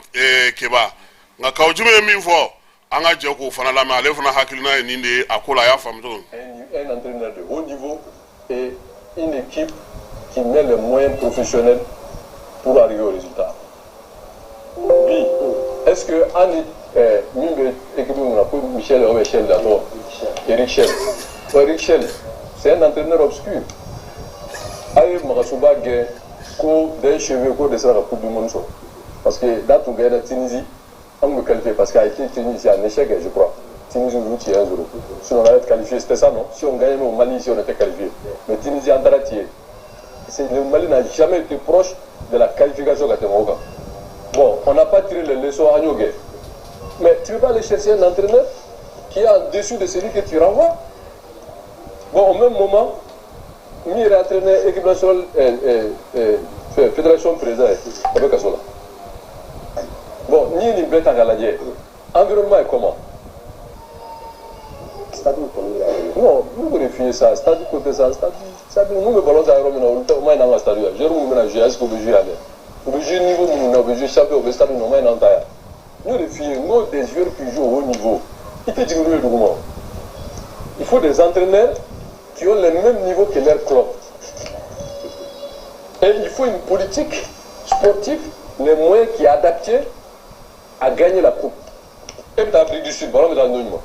Keba nka Kawo Jim ye min fɔ an ka jɛ k'o fana lamɛn ale fana hakilina ye nin de ye a ko la a y'a faamu cogo un entraîneur de haut niveau et une équipe qui met les moyens professionnels pour arriver au résultat. Oui, est-ce que une équipe pour Michel Michel d'abord, Eric Schell. Eric Schell, c'est un entraîneur obscur. Aïe Makasuba Gay, d'un cheveu de la Coupe du Monde. Parce que dans tout la Tunisie, on me qualifie parce qu'à Tunisie, c'est un échec, je crois. Tunisie, nous avons 1-0. Si on allait être qualifié, c'était ça, non? Si on gagnait au Mali, si on était qualifié. Mais Tunisie, en Taratier. Le Mali n'a jamais été proche de la qualification à Temoga. Bon, on n'a pas tiré les leçons à Nyogé. Mais tu ne peux pas aller chercher un entraîneur qui est en dessous de celui que tu renvoies. Bon, au même moment, il est entraîné équipe nationale, fédération présidente avec Kasola. Bon, ni une bête en galadie. Environnement est comment? Non, vous vérifiez ça, stade côté ça, stade nous me ballons à Rome, on m'a dans un stade. Je vous mets est-ce que vous jouez à l'air? Vous jouez niveau, vous jouez champion, vous stade, nous m'a dans un. Nous les filles, nous des joueurs qui jouent au haut niveau. Il te dit le document. Il faut des entraîneurs qui ont le même niveau que leur club. Et il faut une politique sportive, les moyens qui est adapté à gagner la coupe. Et puis l'Afrique du Sud, voilà, dans le monde.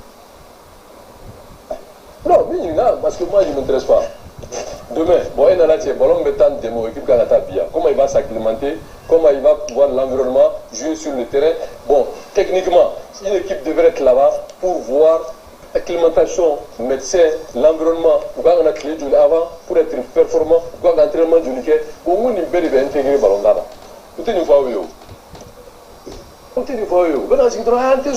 Non, mais parce que moi je ne m'intéresse pas. Demain, bon, il y a là, ballon mettant des mots, équipe Galata Bia. Comment il va s'acclimater, comment il va voir l'environnement, jouer sur le terrain. Bon, techniquement, une équipe devrait être là-bas pour voir l'acclimatation, médecin, l'environnement, pourquoi on a créé du avant pour être performant, pourquoi l'entraînement du Niké, comment on peut intégrer le ballon là. Tout est une fois où tout est une fois où quand ils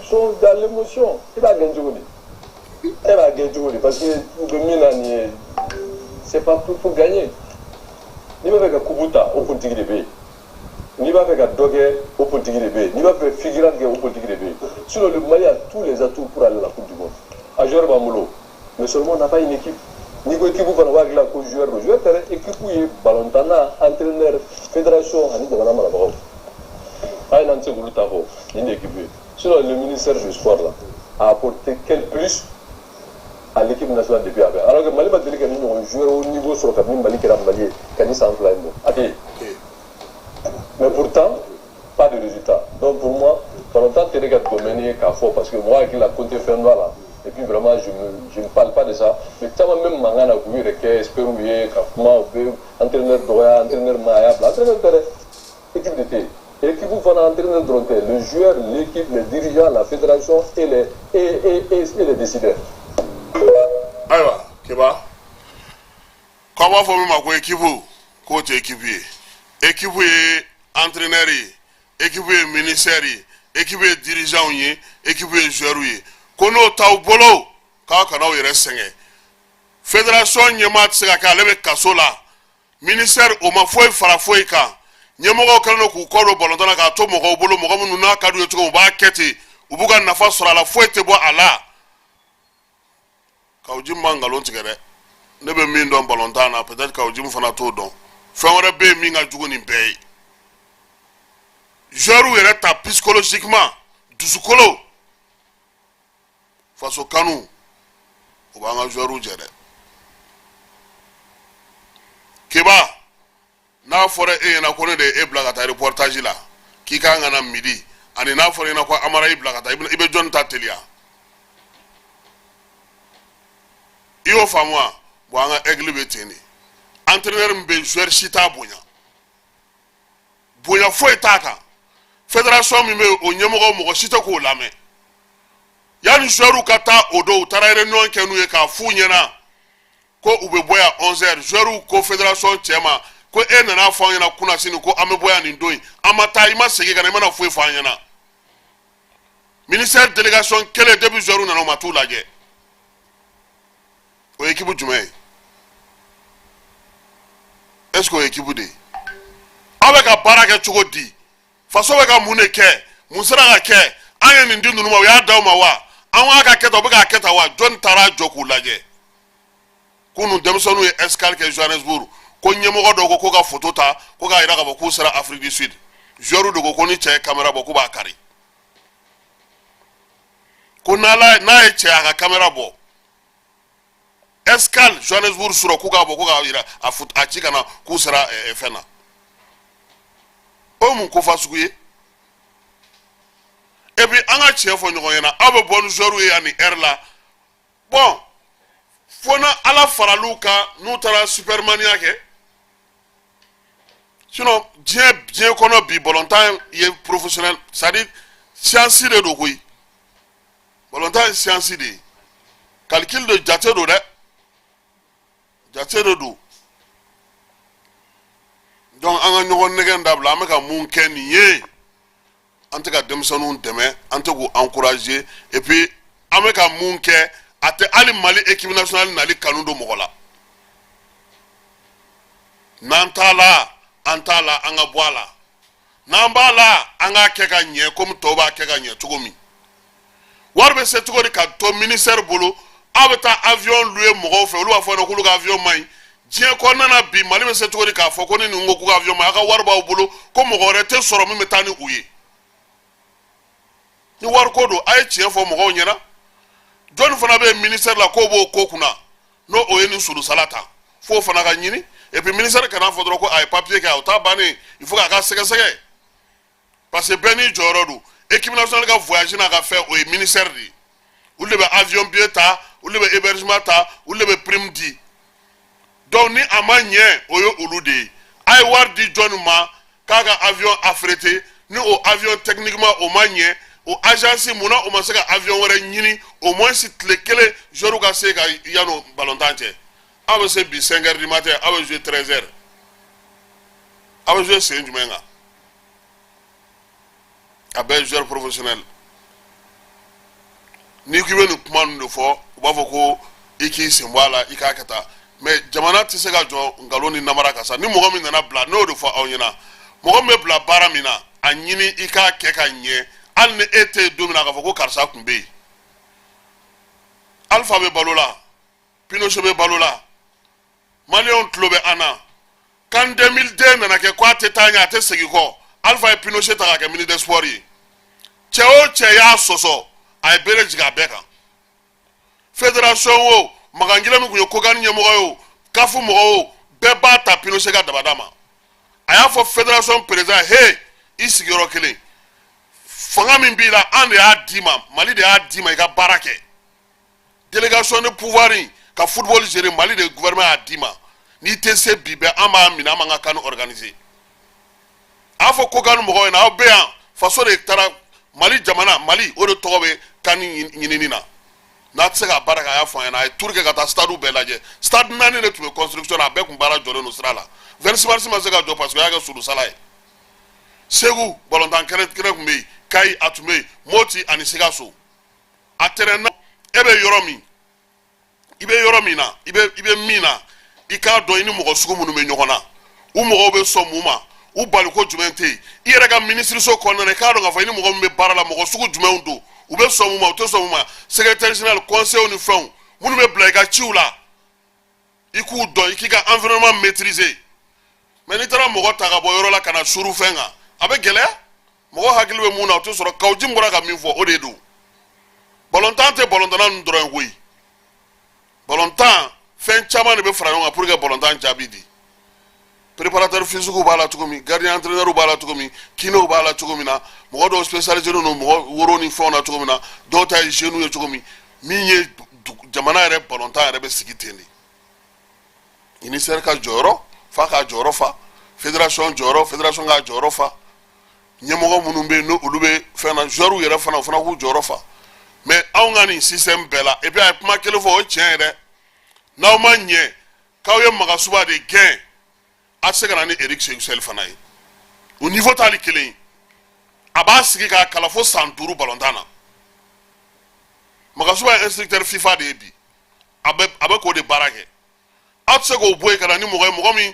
sont dans l'émotion, il va gagner. Elle va gagner parce que c'est pas pour gagner. Il va faire un Kubuta au politique de pays. Il va faire un Dogué au politique de pays. Il va faire figurant au politique de pays. Sinon, le Mali a tous les atouts pour aller à la Coupe du Monde. À jouer Bamolo. Mais seulement on n'a pas une équipe. Ni quoi équipe va avoir la coupe joueur. Le joueur est équipe où il est ballon-tana, entraîneur, fédération, on est devant la malabaro. Ah, il y a une équipe. Sinon, le ministère du sport là a apporté quel plus à l'équipe nationale depuis avant. Alors que Mali va dire que nous avons joué au niveau sur le cabinet Mali qui est Mali, qui a sans fly. Mais pourtant, pas de résultat. Donc pour moi, pendant longtemps, tu regardes Doménique à fort parce que moi, avec la compte fin là, et puis vraiment, je ne parle pas de ça. Mais tu as même Mangana, Espérouye, Kafma, entraîneur Doya, entraîneur Maya, entraîneur de l'équipe de thé. L'équipe où on a entraîneur de le joueur, l'équipe, les dirigeants, la fédération et les décideurs. Ayiwa Keba k'aw b'a fɔ min ma ko équipe k'o tɛ équipe ye équipe ye entraîneur ye équipe ye ministère ye équipe ye dirigeant ye équipe ye joueur ye ko n'o t'aw bolo k'aw kana aw yɛrɛ sɛgɛn fédération ɲɛmaa tɛ se ka kɛ ale bɛ kaso la ministère o ma foyi fara foyi kan ɲɛmɔgɔw kɛlen don k'u kɔ don ballontan na k'a to mɔgɔw bolo mɔgɔ minnu n'a ka d'u ye cogo min u b'a kɛ ten u b'u ka nafa sɔrɔ a la foyi tɛ bɔ a la. Kawo Jim man ngalon tigɛ dɛ ne bɛ min dɔn ballontan na peut-être Kawo Jim fana t'o dɔn fɛn wɛrɛ bɛ yen min ka jugu nin bɛɛ ye joueurs yɛrɛ ta psychologiquement dusukolo faso kanu o b'an ka joueurs jɛ dɛ Keba n'a fɔra e ɲɛna ko ne de ye e bila ka taa reportage la k'i kan ka na midi ani n'a fɔra e ɲɛna ko Amara y'i bila ka taa i bɛ jɔnni ta teliya. I y'o faamu wa bon an ka aigle bɛ ten de entraîneur min bɛ joueur si t'a bonya bonya foyi t'a kan fédération min bɛ o ɲɛmɔgɔ mɔgɔ si tɛ k'o lamɛn yanni joueurs ka taa o don u taara réunion kɛ n'u ye k'a f'u ɲɛna ko u bɛ bɔ yan 11h joueurs ko fédération cɛ ma ko e nana fɔ an ɲɛna kunna sini ko an bɛ bɔ yan nin don in an ma taa i ma segin ka na i mana foyi fɔ an ɲɛna ministère délégation kelen depuis joueurs nana o ma t'u lajɛ. O équipe jumɛn ye est-ce que o équipe de aw bɛ ka baara kɛ cogo di faso bɛ ka mun de kɛ mun sera ka kɛ an ye nin di ninnu ma o y'a d'aw ma wa an k'a ka kɛ tan o bɛ k'a kɛ tan wa jɔnni taara jɔ k'u lajɛ kunun denmisɛnninw ye escale kɛ Johannesburg ko ɲɛmɔgɔ dɔ ko ka photo ta ko ka yira ka bɔ k'u sera Afrique du Sud joueur de ko ni cɛ ye caméra bɔ k'u b'a kari ko n'a ye cɛ a ka caméra bɔ escale Johannesburg sɔrɔ k'u k'a bɔ ko ka yira a ci kana k'u sera fɛn na o mun ko fa sugu ye et puis an ka tiɲɛ fɔ ɲɔgɔn ɲɛna aw bɛ bɔ ni joueur ye ani heure la bon fo na ala faral'u kan n'u taara supermania kɛ sinon diɲɛ kɔnɔ bi ballontan ye professionnel c'est à dire science de do koyi ballontan ye science de ye calcul de jate do dɛ jate de do donc an ka ɲɔgɔn nɛgɛn dabila an bɛ ka mun kɛ nin ye an tɛ ka denmisɛnninw dɛmɛ an tɛ k'u encourager et puis an bɛ ka mun kɛ a tɛ hali Mali équipe nationale nali kanu don mɔgɔ la n'an t'a la an t'a la an ka bɔ a la n'an b'a la an k'a kɛ ka ɲɛ komi tɔw b'a kɛ ka ɲɛ cogo min wari bɛ se cogo di ka to ministère bolo aw bɛ taa avion louer mɔgɔw fɛ olu b'a fɔ k'olu ka avion man ɲi diɲɛ kɔnɔna na bi Mali bɛ se cogo di k'a fɔ ko ni nin ko k'u ka avion man ɲi a ka wari b'aw bolo ko mɔgɔ wɛrɛ tɛ sɔrɔ min bɛ taa ni u ye ni wari ko don a ye tiɲɛ fɔ mɔgɔw ɲɛna jɔnni fana bɛ ministère la k'o b'o ko kunna n'o o ye nin surusala ta f'o fana ka ɲini et puis ministère kana fɔ dɔrɔn ko a ye papier kɛ o t'a bannen il faut k'a ka sɛgɛsɛgɛ parce que bɛɛ n'i jɔyɔrɔ don équipe nationale ka voyage n'a ka fɛn o ye ministère de ye olu de bɛ avion billet ta olu de bɛ hébergement ta olu de bɛ prime di donc ni a ma ɲɛ o ye olu de ye a ye wari di jɔnni ma k'a ka avion affrété ni o avion techniquement o ma ɲɛ o agence munna o ma se ka avion wɛrɛ ɲini au moins tile kelen joueur ka se ka yanni ballontan cɛ aw bɛ se bi 5 heures du matin aw bɛ jouer 13 heures aw bɛ jouer sen jumɛn kan a bɛɛ ye joueur professionnel n'i k'i bɛ nin kuma ninnu de fɔ u b'a fɔ ko i k'i sen bɔ a la i k'a kɛ tan mais jamana tɛ se ka jɔ nkalon ni namara kan sa ni mɔgɔ min nana bila n'o de fɔ aw ɲɛna mɔgɔ min bɛ bila baara min na a ɲini i k'a kɛ ka ɲɛ hali ni e tɛ yen don min na k'a fɔ ko karisa tun bɛ yen Alpha bɛ balo la Pinochet bɛ balo la Maliyɛnw tulo bɛ an na kan 2002 nana kɛ ko a tɛ taa ɲɛ a tɛ segin kɔ Alpha ye Pinochet ta k'a kɛ ministre des sports ye cɛ o cɛ y'a sɔsɔ a ye bere jigin a bɛɛ kan fédération o Magangila min tun ye Kogani ɲɛmɔgɔ ye o CAF mɔgɔ o bɛɛ b'a ta Pinochet ka dabada ma a y'a fɔ fédération président he i sigiyɔrɔ kelen fanga min b'i la an de y'a d'i ma Mali de y'a d'i ma i ka baara kɛ délégation de pouvoir ka football gérer Mali de gouvernement y'a d'i ma n'i tɛ se bi bɛɛ an b'a minɛ an b'an ka kan organiser a fɔ Kogani mɔgɔw ɲɛna aw bɛ yan faso de taara Mali jamana Mali o de tɔgɔ bɛ kan ɲinini na n'a tɛ se ka baara kɛ a y'a fɔ an ɲɛna a ye tour kɛ ka taa stade bɛɛ lajɛ stade 4 de tun bɛ construction na a bɛɛ tun baara jɔlen don sira la 26 mars ma se ka jɔ parce que o y'a kɛ surusala ye Segu ballontan kɛnɛ tun bɛ yen Kayi a tun bɛ yen Moti ani Sikaso a terrain na e bɛ yɔrɔ min i bɛ yɔrɔ min na i bɛ min na i k'a dɔn i ni mɔgɔ sugu minnu bɛ ɲɔgɔn na u mɔgɔw bɛ sɔn mun ma u bali ko jumɛn tɛ yen i yɛrɛ ka ministériso kɔnɔna na i k'a dɔn k'a fɔ i ni mɔgɔ min bɛ baara la mɔgɔ sugu jumɛnw don u bɛ sɔn mun ma u tɛ sɔn mun ma secrétaire général conseil ni fɛnw minnu bɛ bila i ka ciw la i k'u dɔn i k'i ka environnement maîtriser mais n'i taara mɔgɔ ta ka bɔ yɔrɔ la ka na suru fɛn kan a bɛ gɛlɛya mɔgɔ hakili bɛ mun na o tɛ sɔrɔ Kawuji bɔra ka min fɔ o de don ballontan tɛ ballontanna ninnu dɔrɔn ye koyi ballontan fɛn caman de bɛ fara ɲɔgɔn kan pour que ballontan jaabi di préparateur physique b'a la cogo min gardien entraîneur b'a la cogo min kinew b'a la cogo min na mɔgɔ dɔw spécialisé don mɔgɔ woro ni fɛnw na cogo min na dɔw ta ye jeunes ye cogo min min ye jamana yɛrɛ ballontan yɛrɛ bɛ sigi ten de ministère ka jɔyɔrɔ f'a ka jɔyɔrɔ fa fédération jɔyɔrɔ fédération ka jɔyɔrɔ fa ɲɛmɔgɔ minnu bɛ yen n'olu bɛ fɛn na joueurs yɛrɛ fana o fana k'u jɔyɔrɔ fa mais anw ka nin système bɛɛ la et puis a ye kuma kelen fɔ o ye tiɲɛ yɛrɛ n'aw ma ɲɛ k'aw ye Magasuba de gɛn a tɛ se ka na ni Eric Seyusel fana ye o niveau t'ale kelen ye a b'a sigi k'a kalan fo san 5 ballontan na Magasuba ye instructeur FIFA de ye bi a bɛ k'o de baara kɛ aw tɛ se k'o bɔ yen ka na ni mɔgɔ ye mɔgɔ min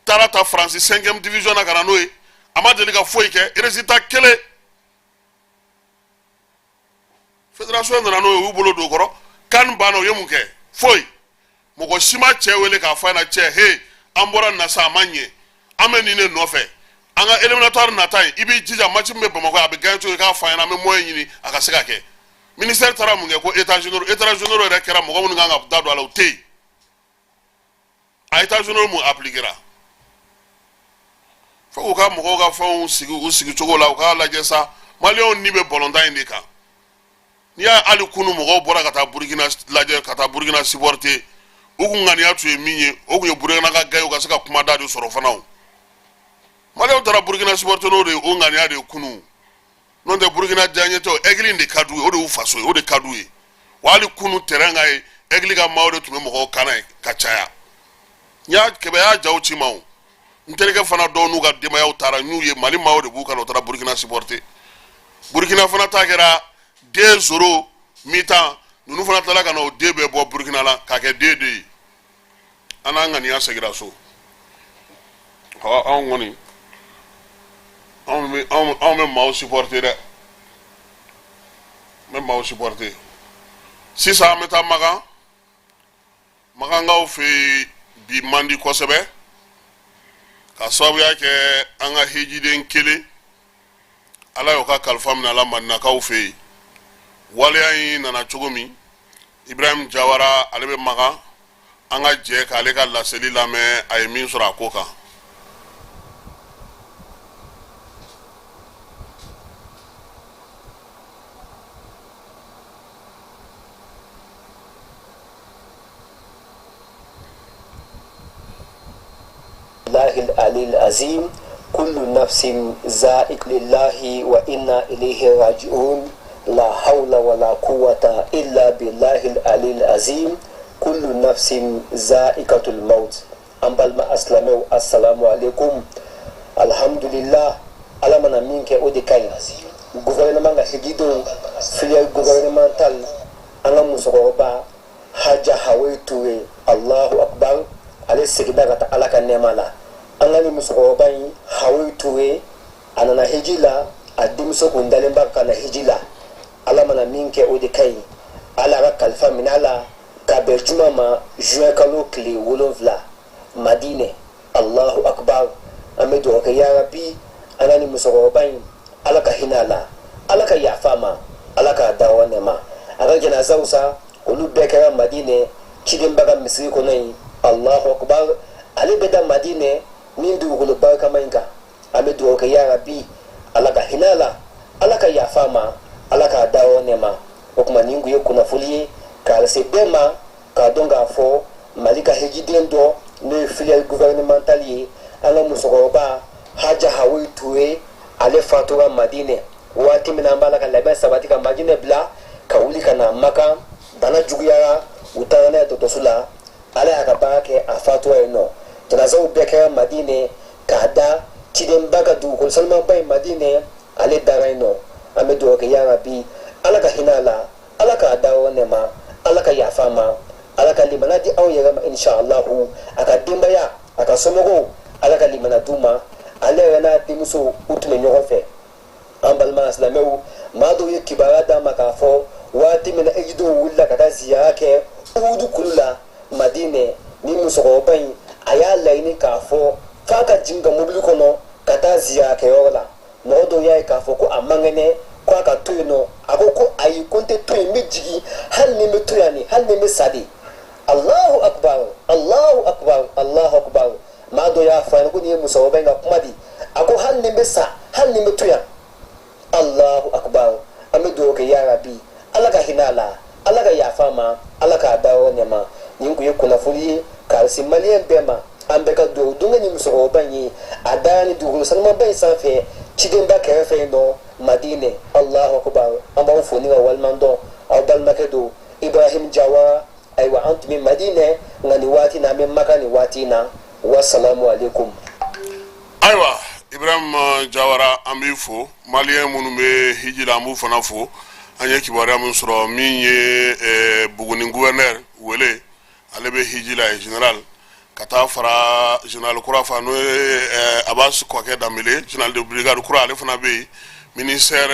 taara ta France 5e division na ka na n'o ye a ma deli ka foyi kɛ résultat kelen fédération nana n'o ye u bolo don o kɔrɔ CAN banna o ye mun kɛ foyi mɔgɔ si ma cɛ wele k'a fɔ a ɲɛna cɛ he an bɔra nasa a ma ɲɛ an bɛ nin de nɔfɛ an ka éliminatoire nata in i b'i jija match min bɛ Bamakɔ a bɛ gagné cogo k'a fɔ an ɲɛna an bɛ moyen ɲini a ka se ka kɛ ministère taara mun kɛ ko états généraux yɛrɛ kɛra mɔgɔ minnu kan ka da don a la o tɛ yen a états généraux mun appliquera fo k'u ka mɔgɔw ka fɛnw sigi u sigi cogo la u k'a lajɛ sa maliyɛnw ni bɛ bɔlɔntan in de kan n'i y'a hali kunu mɔgɔw bɔra ka taa Burkina lajɛ ka taa Burkina supporter u kun ŋaniya tun ye min ye o kun ye Burkina ka gagné u ka se ka kumada de sɔrɔ fana o maliyɛnw taara Burkina supporter n'o de ye o ŋaniya de ye kunu n'o tɛ Burkina diyaɲɛtɔ Aigle de ka d'u ye o de y'u faso ye o de ka d'u ye wa hali kunu terrain ka ye Aigle ka maaw de tun bɛ mɔgɔw kan na ye ka caya kɛmɛ y'a jaw ci ma o n terikɛ fana dɔw n'u ka denbayaw taara n'u ye Mali maaw de b'u kan o taara Burkina supporter Burkina fana ta kɛra 2-0 mi-temps ninnu fana tilala ka na o den bɛɛ bɔ Burkina la k'a kɛ 2-2 ye an n'an ŋaniya segira so anw kɔni anw bɛ maaw supporter dɛ n bɛ maaw supporter sisan an bɛ taa Magankaw fɛ yen bi man di kosɛbɛ ka sababuya kɛ an ka hejiden kelen Ala y'o ka kalifa minɛ a la Maninakaw fɛ yen waleya in nana cogo min Ibrahim Jawara ale bɛ Magan an ka jɛ k'ale ka laseli lamɛn a ye min sɔrɔ a ko kan الله العلي العظيم كل نفس ذائقة لله وإنا إليه راجعون لا حول ولا قوة إلا بالله العلي العظيم كل نفس ذائقة الموت أمبال ما أسلموا السلام عليكم الحمد لله على من منك أودكاي gouvernement ga higido filière gouvernemental anga musogoba haja hawaitu Allahu akbar ale sigida ga ta alaka nemala angani musogoba yi hawaitu anana hijila adimso kundalen barka na hijila ala mana minke odikai ala ga kalfa minala ka berjuma ma juin kalo kli wolonvla madine Allahu akbar amedo ka ya rabbi anani musogoba yi alaka hinala alaka yafama alaka dawane ma aga jana zausa olu bekara madine chidin baga misri ko nay Allahu akbar ali beda madine nindu gulu barka mainga amedu ka ya rabbi alaka hinala alaka yafama alaka dawane ma okuma ningu yekuna fuliye ka se bema ka donga fo malika hejiden do ne filière gouvernementale ala musogoba haja hawi tuwe ale fatura madine wati mina mbala ka laban sabati ka madine bla ka wuli kana maka dana juguyara utana to tosula ale akaba ke afatura eno tunazo beka madine kada chiden baga du ko salma bay madine ale daraino amedo ke ya rabbi alaka hinala alaka dawo nema alaka yafama alaka limana di aw yara insha Allah aka dimbaya aka somogo alaka limana duma ale yana dimuso utme nyofe ambal ma islamu madu yikibara da makafo wati mina ejido wulla kata ziyake udu kulula madine ni musogo ban aya laini kafo faka jinga mobili kono kata ziyake yola modo yayi kafo ko amangene ko aka tuyno akoko ayi konte tuy mijigi halni metuyani halni mesadi Allahu akbar Allahu akbar Allahu akbar mado ya fa ko ni musogo ban ga kumadi ako halni mesa halni metuya Allahu akbar amedo ke ya rabbi alaka hinala alaka yafama alaka dawo nema ningu yekuna fuli ka simalien bema ambeka do dunga ni muso banyi adani dugulu sanma bay safe chidemba kerefe no madine Allahu akbar amba foni wa walmando awdal makedo Ibrahim Jawara aywa antumi madine ngani wati na me makani wati na wassalamu alaikum aywa Ibrahim Jawara ambi fo malien munu be hijila mu fana fo anya kibara mun soro min ye buguni gouverneur wele ale be hijila general kata fara general kura fa no Abbas Koke Dambélé general de brigade kura ale fana be ministère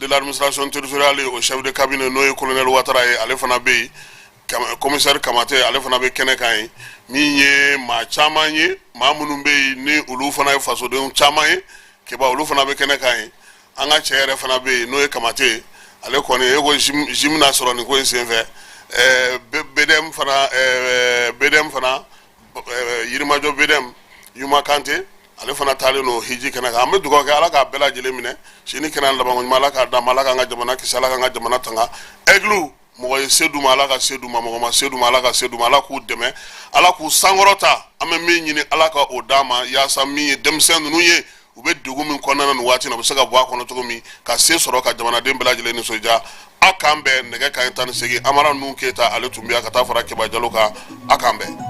de l'administration territoriale au chef de cabinet no colonel Ouattara ale fana be commissaire Kamate ale fana bɛ kɛnɛ kan ye min ye maa caman ye maa minnu bɛ yen ni olu fana ye fasodenw caman ye keba olu fana bɛ kɛnɛ kan ye an ka cɛ yɛrɛ fana bɛ yen n'o ye Kamate ale kɔni e ko jim na sɔrɔ nin ko in senfɛ BDM fana Yirimajɔ BDM Yuma Kante ale fana taalen no hiji kɛnɛ kan an bɛ dugawu kɛ Ala k'a bɛɛ lajɛlen minɛ sini kɛnɛ laban ɲuman Ala k'a d'a ma Ala k'an ka jamana kisi Ala k'an ka jamana tanga Aiglou mɔgɔ ye se d'u ma Ala ka se d'u ma mɔgɔ ma se d'u ma Ala ka se d'u ma Ala k'u dɛmɛ Ala k'u sankɔrɔta an bɛ min ɲini Ala ka o d'a ma yaasa min ye denmisɛn ninnu ye u bɛ degun min kɔnɔna nin waati na u bɛ se ka bɔ a kɔnɔ cogo min ka se sɔrɔ ka jamanaden bɛɛ lajɛlen nisɔndiya a k'an bɛn nɛgɛ kanɲɛ 18 Amara Nuhu Keyita ale tun bɛ yan ka taa fara Keba Jalo kan a k'an bɛn